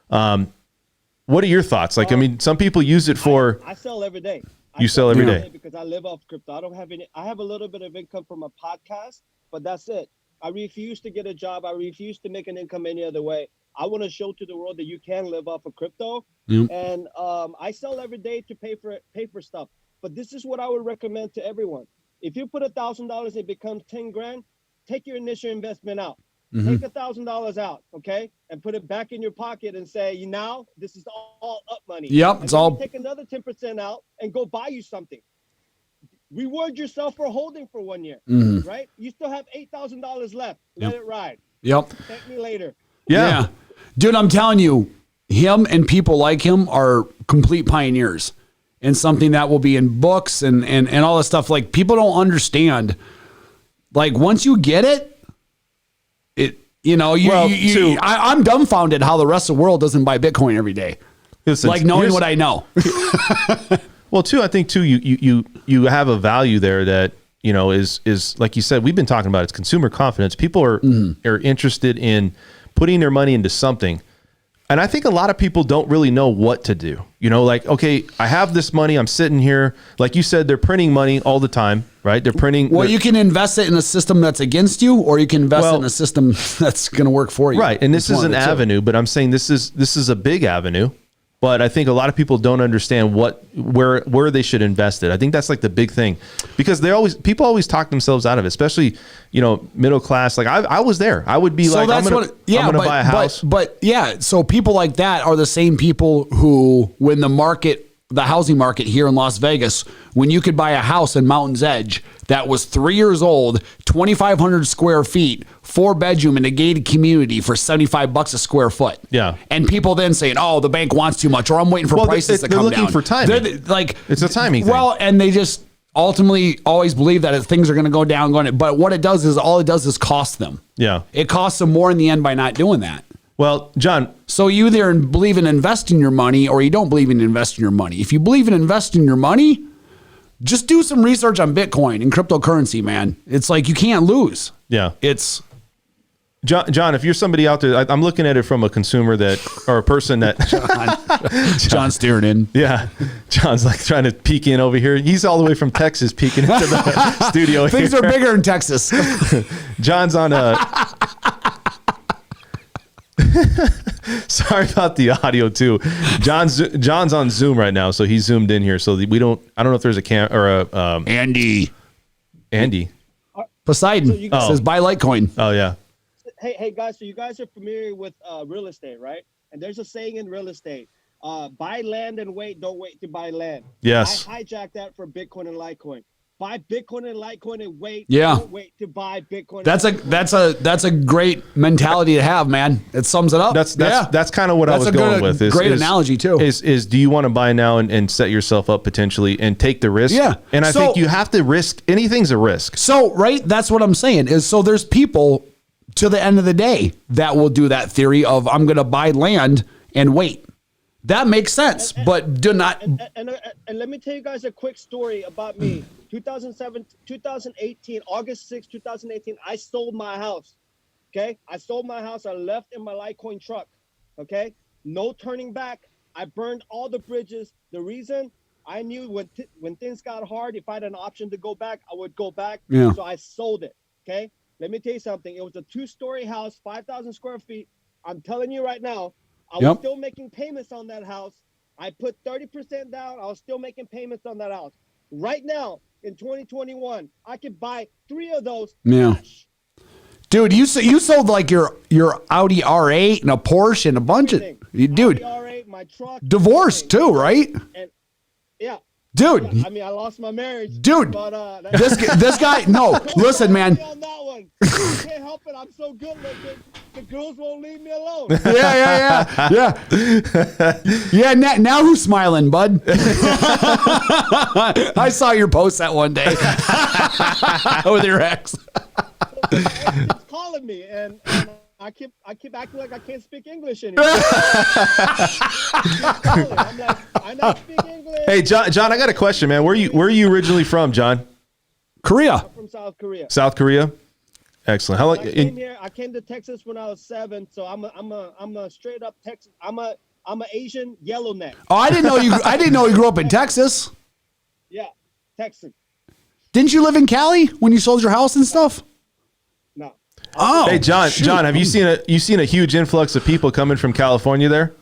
What are your thoughts? Some people use it for... I sell every day. You sell every day because I live off crypto. I don't have any. I have a little bit of income from a podcast, but that's it. I refuse to get a job. I refuse to make an income any other way. I want to show to the world that you can live off of crypto. And I sell every day to pay for stuff. But this is what I would recommend to everyone. If you put $1,000, it becomes 10 grand. Take your initial investment out. Take $1,000 out, okay, and put it back in your pocket and say, now this is all up money. Yep, it's all. Take another 10% out and go buy you something. Reward yourself for holding for 1 year, right? You still have $8,000 left. Let it ride. Yep. Thank me later. Yeah. Dude, I'm telling you, him and people like him are complete pioneers and something that will be in books and all this stuff. Like, people don't understand. Like, once you get it, I'm dumbfounded how the rest of the world doesn't buy Bitcoin every day. Listen, like, knowing what I know. Well, too, I think too, you have a value there that, is like you said, we've been talking about, it's consumer confidence. People are interested in putting their money into something. And I think a lot of people don't really know what to do. Like, okay, I have this money, I'm sitting here. Like you said, they're printing money all the time, right? They're printing. Well, you can invest it in a system that's against you, or you can invest it in a system that's going to work for you. Right. And this is an avenue, but I'm saying this is a big avenue. But I think a lot of people don't understand where they should invest it. I think that's like the big thing, because people always talk themselves out of it, especially, middle class. Like I was there. I would be I'm going to buy a house. But yeah, so people like that are the same people who, when the housing market here in Las Vegas, when you could buy a house in Mountain's Edge that was 3 years old, 2,500 square feet, 4-bedroom in a gated community for $75 a square foot. Yeah. And people then saying, oh, the bank wants too much, or I'm waiting for prices to come down. They're looking for timing. It's a timing thing. Well, and they just ultimately always believe that things are going to go down. But what it does is cost them. Yeah. It costs them more in the end by not doing that. Well, John. So you either believe in investing your money or you don't believe in investing your money. If you believe in investing your money, just do some research on Bitcoin and cryptocurrency, man. It's like you can't lose. Yeah. It's John, if you're somebody out there, I'm looking at it from a consumer or a person that John's steering in. Yeah. John's like trying to peek in over here. He's all the way from Texas peeking into the studio. Things are bigger in Texas. John's on sorry about the audio too. John's on Zoom right now, so he's zoomed in here. So I don't know if there's a cam or a Andy Poseidon says buy Litecoin. Oh yeah. Hey guys, so you guys are familiar with real estate, right? And there's a saying in real estate: buy land and wait, don't wait to buy land. Yes. I hijacked that for Bitcoin and Litecoin. Buy Bitcoin and Litecoin and wait. Yeah. Don't wait to buy Bitcoin. That's a great mentality to have, man. It sums it up. That's kind of what I was going with. Great analogy too. Is do you want to buy now and set yourself up potentially and take the risk? Yeah. And I think you have to risk. Anything's a risk. So that's what I'm saying is, so there's people to the end of the day that will do that theory of, I'm going to buy land and wait. That makes sense, but do not. And let me tell you guys a quick story about me. 2018, August 6, 2018, I sold my house. Okay. I sold my house. I left in my Litecoin truck. Okay. No turning back. I burned all the bridges. The reason, I knew when things got hard, if I had an option to go back, I would go back. Yeah. So I sold it. Okay. Let me tell you something. It was a 2-story house, 5,000 square feet. I'm telling you right now, I was still making payments on that house. I put 30% down. I was still making payments on that house. Right now, in 2021, I could buy 3 of those cash. Dude, you sold like your Audi R8 and a Porsche and a bunch of dude. Audi R8, my truck, divorced too, right? And yeah. Dude, I mean, I lost my marriage. Dude, but, this guy, no, listen, man. On that one. I can't help it. I'm so good looking. The girls won't leave me alone. Yeah. Yeah, now who's smiling, bud? I saw your post that one day with your ex. She's calling me, and I keep acting like I can't speak English anymore. I'm like, I not speak English. Hey, John, I got a question, man. Where are you originally from, John? Korea. I'm from South Korea. South Korea. Excellent. How long? I came to Texas when I was 7, so I'm a straight up Texas. I'm an Asian yellowneck. Oh, I didn't know you grew up in Texas. Yeah, Texan. Didn't you live in Cali when you sold your house and stuff? No. Oh, hey, John, have you seen a huge influx of people coming from California there?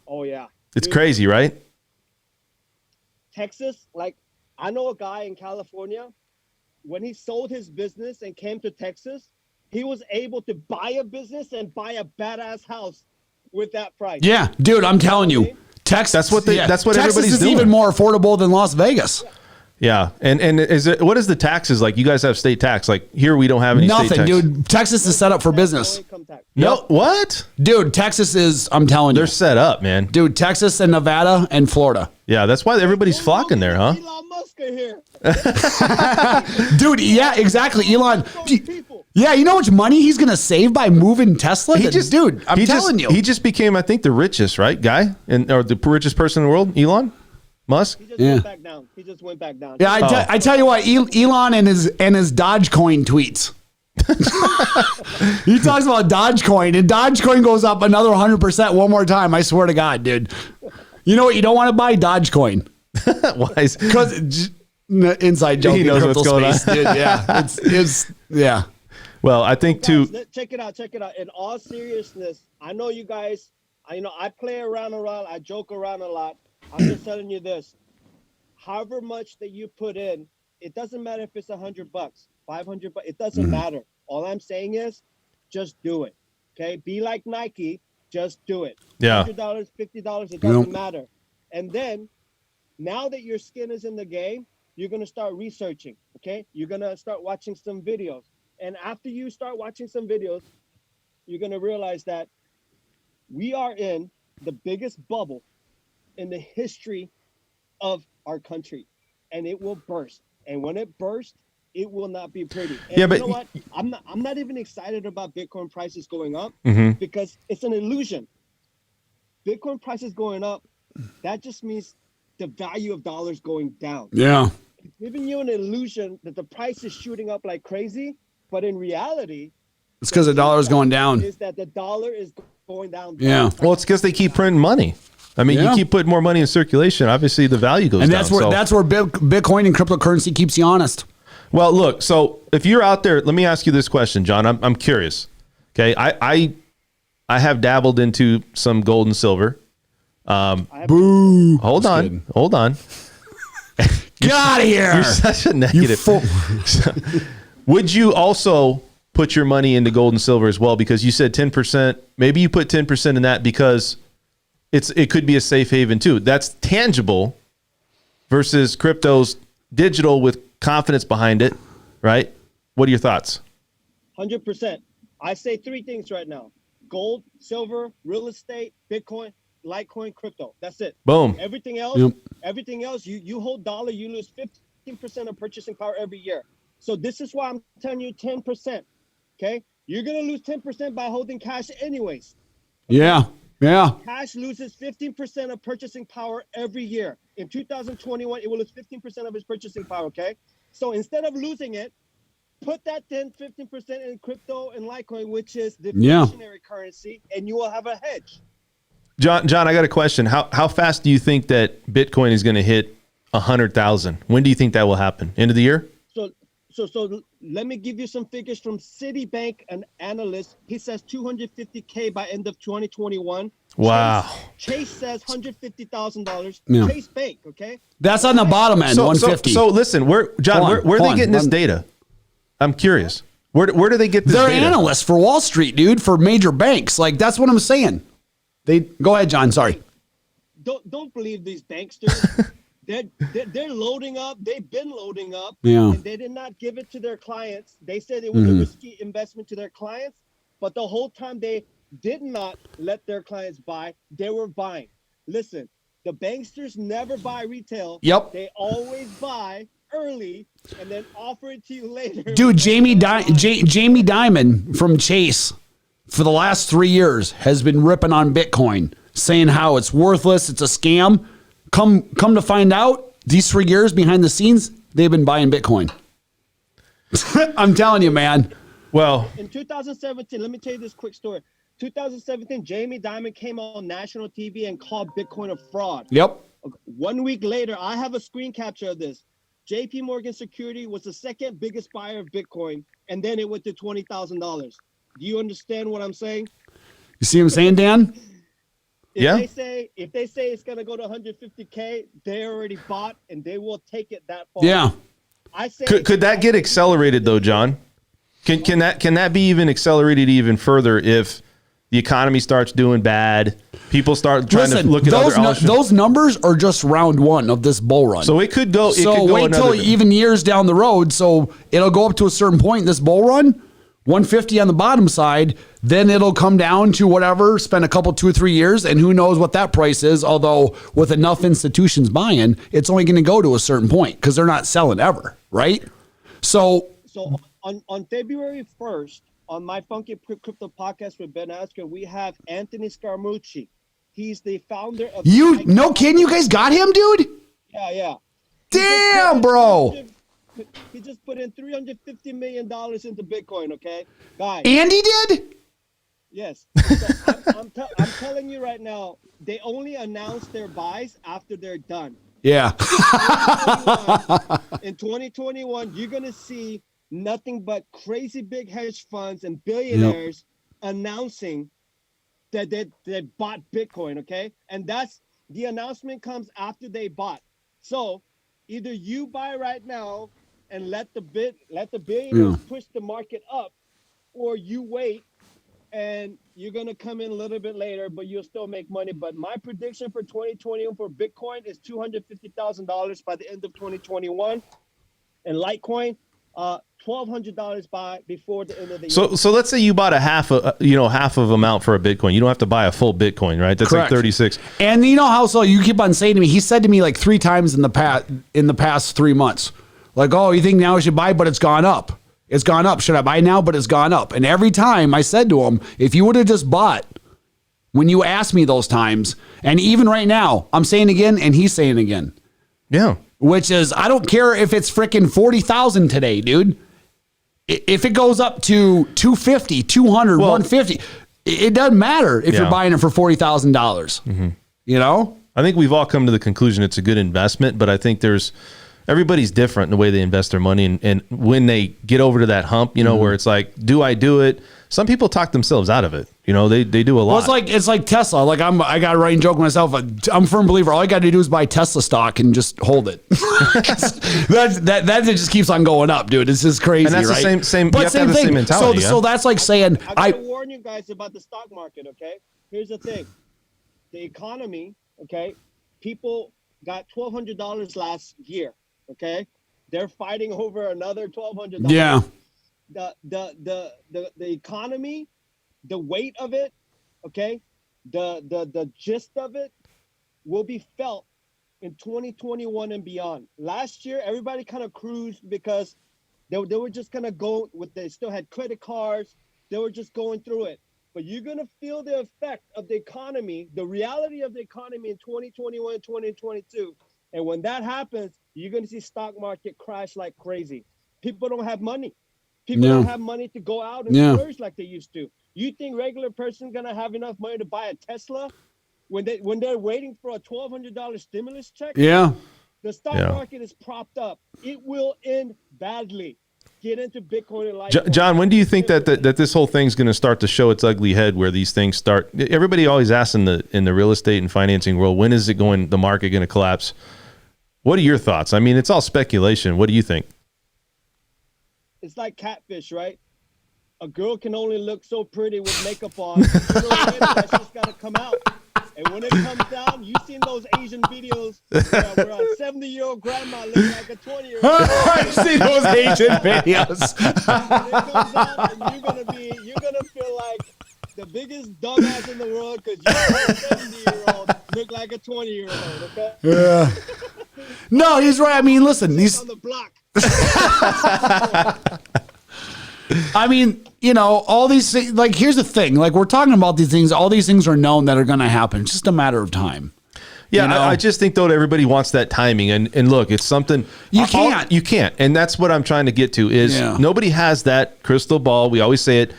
Oh yeah. It's crazy, right? Texas, like, I know a guy in California. When he sold his business and came to Texas, he was able to buy a business and buy a badass house with that price. Yeah, dude, I'm telling you, Texas. That's what Texas everybody's is doing. Even more affordable than Las Vegas. Yeah. And what is the taxes like? You guys have state tax. Like here, we don't have any Nothing, state tax. dude. Texas is set up for business. No, what? Dude, Texas is, I'm telling you. They're set up, man. Dude, Texas and Nevada and Florida. Yeah, that's why everybody's flocking there, huh? Elon Musk are here. Dude, yeah, exactly. Elon. Yeah, you know how much money he's going to save by moving Tesla? Dude, I'm telling you. He just became, I think, the richest, right, guy? Or the richest person in the world? Elon Musk? He just went back down. He just went back down. Yeah, I tell you what, Elon and his Dogecoin tweets. He talks about Dogecoin, and Dogecoin goes up another 100% one more time. I swear to God, dude. You know what? You don't want to buy Dogecoin. Why? Because inside joke. He knows what's going on. Dude. Yeah, yeah. Well, I think too. Check it out. In all seriousness, I know you guys. I play around a lot. I joke around a lot. I'm just telling you this. However much that you put in, it doesn't matter if it's $100, $500. It doesn't matter. All I'm saying is, just do it. Okay, be like Nike. Just do it. Yeah. $100, $50. It doesn't matter. And then, now that your skin is in the game, you're gonna start researching. Okay, you're gonna start watching some videos. And after you start watching some videos, you're going to realize that we are in the biggest bubble in the history of our country, and it will burst. And when it bursts, it will not be pretty. And yeah, but you know what? I'm not even excited about Bitcoin prices going up because it's an illusion. Bitcoin prices going up, that just means the value of dollars going down. Yeah. It's giving you an illusion that the price is shooting up like crazy. But in reality, it's because the dollar is going down. Is that the dollar is going down? Yeah. Well, it's because they keep printing money. I mean, you keep putting more money in circulation. Obviously, the value goes down. And that's where Bitcoin and cryptocurrency keeps you honest. Well, look. So if you're out there, let me ask you this question, John. I'm curious. Okay, I have dabbled into some gold and silver. Boo. Hold on. Get out of here. You're such a negative. Would you also put your money into gold and silver as well? Because you said 10%. Maybe you put 10% in that because it could be a safe haven too. That's tangible versus crypto's digital with confidence behind it, right? What are your thoughts? 100%. I say three things right now: gold, silver, real estate, Bitcoin, Litecoin, crypto. That's it. Boom. Everything else, you hold dollar, you lose 15% of purchasing power every year. So this is why I'm telling you 10%. Okay? You're going to lose 10% by holding cash anyways. Okay? Yeah. Cash loses 15% of purchasing power every year. In 2021, it will lose 15% of its purchasing power, okay? So instead of losing it, put that 15% in crypto and Litecoin, which is the deflationary currency, and you will have a hedge. John, I got a question. How fast do you think that Bitcoin is going to hit 100,000? When do you think that will happen? End of the year? So let me give you some figures from Citibank, an analyst. He says 250K by end of 2021. Wow. Chase says $150,000. Yeah. Chase Bank, okay? That's on the bottom end, 150. So listen, where are they getting this data? I'm curious. Where do they get this They're data? analysts for Wall Street, dude, for major banks. Like, that's what I'm saying. Go ahead, John. Sorry. Don't believe these banksters. They're loading up. They've been loading up. Yeah. And they did not give it to their clients. They said it was a risky investment to their clients, but the whole time they did not let their clients buy. They were buying. Listen, the banksters never buy retail. Yep. They always buy early and then offer it to you later. Dude, Jamie Dimon from Chase for the last 3 years has been ripping on Bitcoin, saying how it's worthless, it's a scam. Come to find out, these 3 years behind the scenes, they've been buying Bitcoin. I'm telling you, man. Well, in 2017, let me tell you this quick story. 2017, Jamie Dimon came on national TV and called Bitcoin a fraud. Yep. 1 week later, I have a screen capture of this. JP Morgan Security was the second biggest buyer of Bitcoin, and then it went to $20,000. Do you understand what I'm saying? You see what I'm saying, Dan? If they say it's going to go to 150K, they already bought and they will take it that far. Yeah. I say could that get accelerated though, John? Can that be even accelerated even further if the economy starts doing bad, people start trying to look at other options. Those numbers are just round one of this bull run. So it could go. Wait till even years down the road. So it'll go up to a certain point in this bull run, 150 on the bottom side. Then it'll come down to whatever. Spend a couple, 2 or 3 years, and who knows what that price is. Although with enough institutions buying, it's only going to go to a certain point because they're not selling ever, right? So on February 1st, on my Funky Crypto podcast with Ben Asker, we have Anthony Scaramucci. He's the founder of... No kidding? You guys got him, dude? Yeah. Damn, bro. He just put in $350 million into Bitcoin, okay? Guys. And he did? Yes. So I'm telling you right now, they only announce their buys after they're done. Yeah. In 2021, you're going to see nothing but crazy big hedge funds and billionaires announcing that they bought Bitcoin, okay? And that's the announcement comes after they bought. So either you buy right now and let the billionaires push the market up, or you wait and you're going to come in a little bit later, but you'll still make money. But my prediction for 2021 for Bitcoin is $250,000 by the end of 2021. And Litecoin, $1,200 by before the end of the year. So let's say you bought half of amount for a Bitcoin. You don't have to buy a full Bitcoin, right? That's correct. Like 36. And you know how so you keep on saying to me, he said to me like 3 times in the past 3 months, like, oh, you think now I should buy, but it's gone up. It's gone up. Should I buy now? But it's gone up. And every time I said to him, if you would have just bought when you asked me those times, and even right now, I'm saying again, and he's saying again. Yeah. Which is, I don't care if it's freaking 40,000 today, dude. If it goes up to 250, 200, 150, it doesn't matter if you're buying it for $40,000. Mm-hmm. You know? I think we've all come to the conclusion it's a good investment, but I think everybody's different in the way they invest their money. And when they get over to that hump, where it's like, do I do it? Some people talk themselves out of it. They do a lot. Well, it's like Tesla. Like I got a running joke myself. I'm a firm believer. All you got to do is buy Tesla stock and just hold it. that just keeps on going up, dude. It's just crazy, and that's right? the same. But you have same to have the thing. same mentality. So that's like saying I gotta warn you guys about the stock market. Okay, here's the thing: the economy. Okay, people got $1,200 last year. Okay, they're fighting over another $1,200. Yeah. The economy, the weight of it, okay, the gist of it will be felt in 2021 and beyond. Last year, everybody kind of cruised because they were just gonna go with. They still had credit cards. They were just going through it. But you're gonna feel the effect of the economy, the reality of the economy in 2021 and 2022. And when that happens, you're gonna see stock market crash like crazy. People don't have money. People don't have money to go out and splurge like they used to. You think regular person gonna have enough money to buy a Tesla when they're waiting for a $1,200 stimulus check? Yeah. The stock market is propped up. It will end badly. Get into Bitcoin and Litecoin. John, when do you think that this whole thing's going to start to show its ugly head? Where these things start? Everybody always asks in the real estate and financing world, when is the market going to collapse? What are your thoughts? I mean, it's all speculation. What do you think? It's like catfish, right? A girl can only look so pretty with makeup on. That's just got to come out. And when it comes down, you've seen those Asian videos where a 70-year-old grandma looks like a 20-year-old. I've seen those Asian videos. When it comes out, and you're gonna feel like the biggest dumbass in the world because you're a 70-year-old look like a 20-year-old. Okay? Yeah. No, he's right. I mean, listen, he's on the block. I mean, all these things, like, here's the thing, like, we're talking about these things, all these things are known that are going to happen. It's just a matter of time. Yeah, I just think, though, everybody wants that timing. And look, it's something you can't. You can't. And that's what I'm trying to get to is nobody has that crystal ball. We always say it.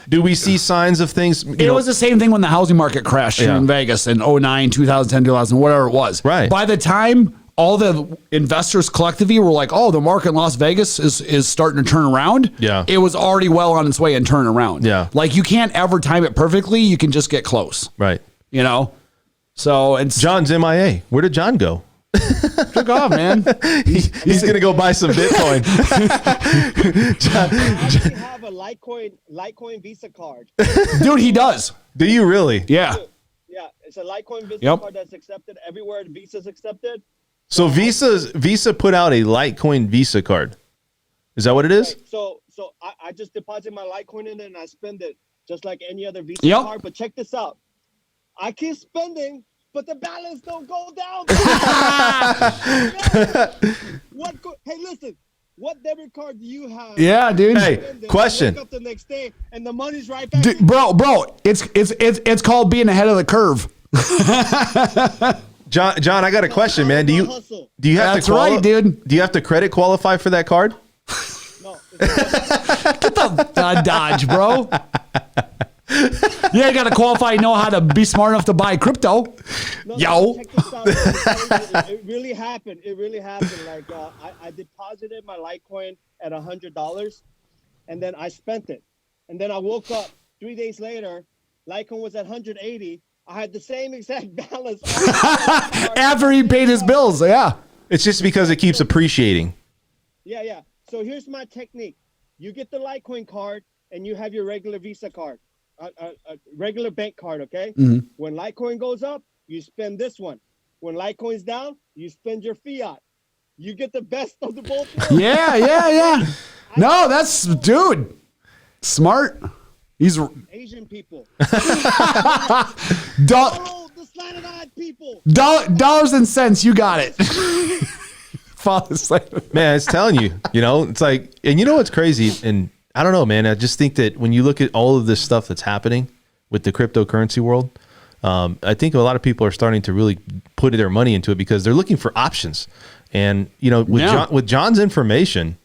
Do we see signs of things? It was the same thing when the housing market crashed here in Vegas in 2009, 2010, 2000, whatever it was. Right. By the time all the investors collectively were like, oh, the market in Las Vegas is starting to turn around. Yeah. It was already well on its way and turn around. Yeah. Like, you can't ever time it perfectly. You can just get close. Right. So it's John's MIA. Where did John go? Took off, man. He's going to go buy some Bitcoin. I actually have a Litecoin Visa card. Dude, he does. Do you really? Yeah. Yeah, it's a Litecoin Visa Yep. card that's accepted everywhere. Visa's accepted. So Visa put out a Litecoin Visa card. Is that what it is? Right. So I just deposit my Litecoin in it and I spend it just like any other Visa Yep. card. But check this out. I keep spending, but the balance don't go down. Hey, listen. What debit card do you have? Yeah, dude. Hey, question. I wake up the next day and the money's right back. Bro, it's called being ahead of the curve. John, I got a question, man. Do you have That's to right, dude. Do you have to credit qualify for that card? No. Get the Dodge, bro. Yeah, you got to qualify, know how to be smart enough to buy crypto. Yo. Check this out. It really happened. It really happened. Like I deposited my Litecoin at $100, and then I spent it. And then I woke up 3 days later. Litecoin was at 180. I had the same exact balance After he paid his bills, yeah. It's just because it keeps appreciating. Yeah. So here's my technique. You get the Litecoin card, and you have your regular Visa card. A regular bank card, okay? Mm-hmm. When Litecoin goes up, you spend this one. When Litecoin's down, you spend your fiat. You get the best of the both worlds. Yeah. No, that's, dude, smart. He's Asian people. dollars The slanted-eyed people. and cents. You got it. Man, it's telling you, it's like, and you know what's crazy? And I don't know, man. I just think that when you look at all of this stuff that's happening with the cryptocurrency world, I think a lot of people are starting to really put their money into it because they're looking for options. And, with John's information,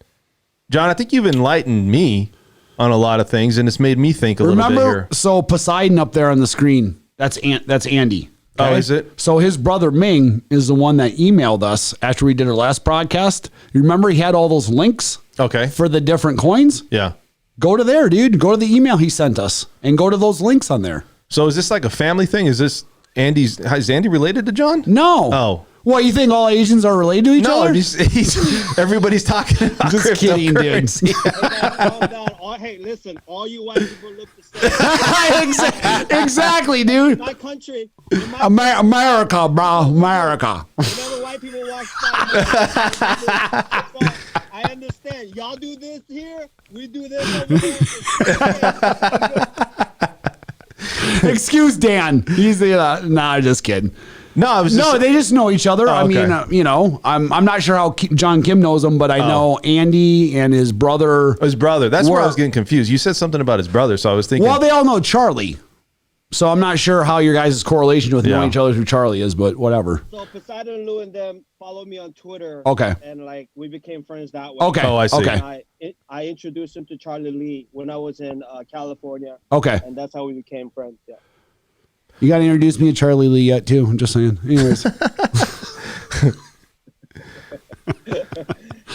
John, I think you've enlightened me on a lot of things, and it's made me think a little bit here. So Poseidon up there on the screen, that's Andy. Okay? Oh, is it? So his brother Ming is the one that emailed us after we did our last broadcast. You remember he had all those links for the different coins? Yeah. Go to there, dude. Go to the email he sent us and go to those links on there. So is this like a family thing? Is Andy related to John? No. Oh. What, you think all Asians are related to each other? No, everybody's talking about just kidding, dude. Calm down. Hey, listen, all you white people look the same. Exactly, dude. My country. America, bro. America. Whenever white people walk by, I understand. Y'all do this here, we do this over there. Excuse Dan. He's nah, just kidding. No, I was they just know each other. I mean, I'm not sure how JohnKim knows them, but I know Andy and his brother. His brother. That's where I was getting confused. You said something about his brother, so I was thinking. Well, they all know Charlie. So I'm not sure how your guys' correlation with knowing each other who Charlie is, but whatever. So Poseidon, Lou, and them follow me on Twitter. Okay. And we became friends that way. Okay. Oh, I see. Okay. I introduced him to Charlie Lee when I was in California. Okay. And that's how we became friends. Yeah. You got to introduce me to Charlie Lee yet, too. I'm just saying. Anyways.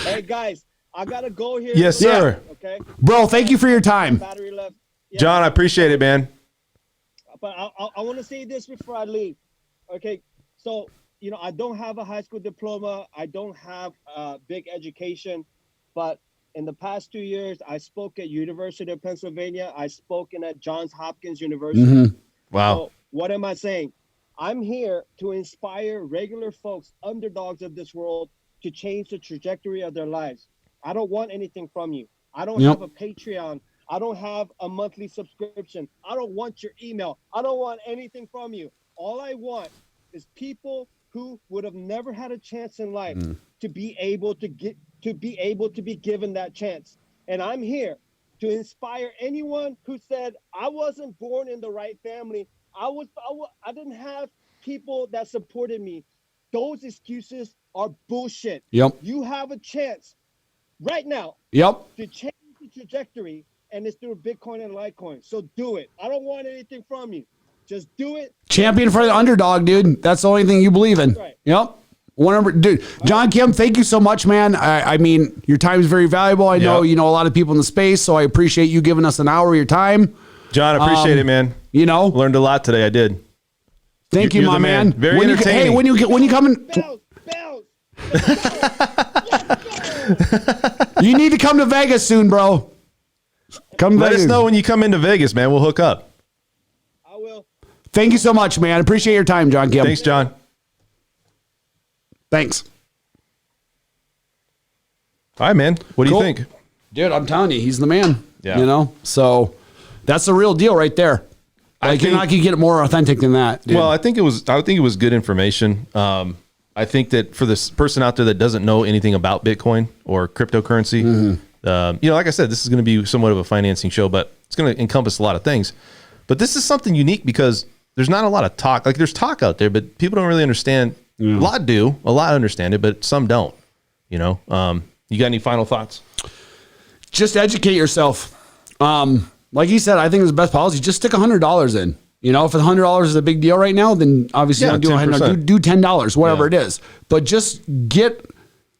Hey, guys, I got to go here. Yes, sir. Okay. Bro, thank you for your time. Battery left. Yeah. John, I appreciate it, man. But I want to say this before I leave. Okay. So, I don't have a high school diploma. I don't have a big education. But in the past 2 years, I spoke at University of Pennsylvania. I spoken at Johns Hopkins University. Mm-hmm. Wow. So what am I saying? I'm here to inspire regular folks, underdogs of this world, to change the trajectory of their lives. I don't want anything from you. I don't have a Patreon. I don't have a monthly subscription. I don't want your email. I don't want anything from you. All I want is people who would have never had a chance in life to be able to be given that chance. And I'm here to inspire anyone who said, I wasn't born in the right family. I didn't have people that supported me. Those excuses are bullshit. Yep. You have a chance right now to change the trajectory, and it's through Bitcoin and Litecoin. So do it. I don't want anything from you. Just do it. Champion for the underdog, dude. That's the only thing you believe in. That's right. Yep. Dude, JohnKim, thank you so much, man. I mean, your time is very valuable. I know you know a lot of people in the space, so I appreciate you giving us an hour of your time. John, I appreciate it, man. Learned a lot today. I did. Thank you, You're my the man. man. Very entertaining. When you come in, Bells. you need to come to Vegas soon, bro. Let us know when you come into Vegas, man. We'll hook up. I will. Thank you so much, man. Appreciate your time, JohnKim. Thanks, John. Thanks. All right, man. What do Cool. you think? Dude, I'm telling you, he's the man. Yeah. You know? So that's the real deal right there. Like, you're not going to get it more authentic than that. Dude. Well, I think it was good information. I think that for this person out there that doesn't know anything about Bitcoin or cryptocurrency, like I said, this is going to be somewhat of a financing show, but it's going to encompass a lot of things. But this is something unique because there's not a lot of talk. Like, there's talk out there, but people don't really understand. A lot do. A lot understand it, but some don't. You know, you got any final thoughts? Just educate yourself. Like he said, I think it's the best policy. Just stick $100 in. You know, if $100 is a big deal right now, then obviously don't do $100. Do $10, whatever it is. But just get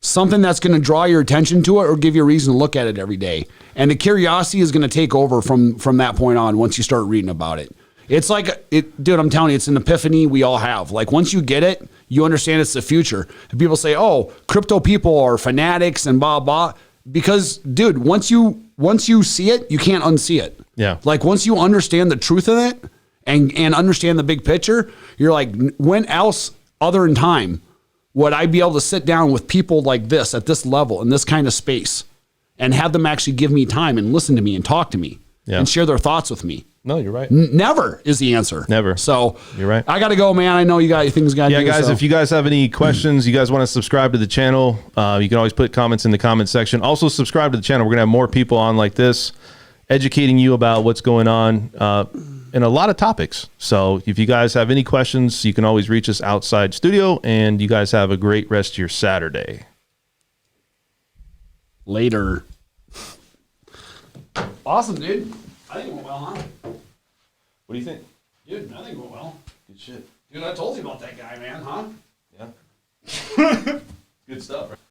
something that's going to draw your attention to it or give you a reason to look at it every day. And the curiosity is going to take over from that point on once you start reading about it. It's like, dude, I'm telling you, it's an epiphany we all have. Like, once you get it, you understand it's the future. And people say, oh, crypto people are fanatics and blah, blah. Because, dude, once you see it, you can't unsee it. Yeah. Like, once you understand the truth of it and understand the big picture, you're like, when else other in time would I be able to sit down with people like this at this level in this kind of space and have them actually give me time and listen to me and talk to me and share their thoughts with me? No, you're right. Never is the answer. Never. So you're right. I got to go, man. I know you got things got to do. Yeah, guys, so. if you guys have any questions, you guys want to subscribe to the channel, you can always put comments in the comment section. Also, subscribe to the channel. We're going to have more people on like this, educating you about what's going on in a lot of topics. So if you guys have any questions, you can always reach us outside studio, and you guys have a great rest of your Saturday. Later. Awesome, dude. I think it went well, huh? What do you think? Dude, I think it went well. Good shit. Dude, I told you about that guy, man, huh? Yeah. Good stuff, right?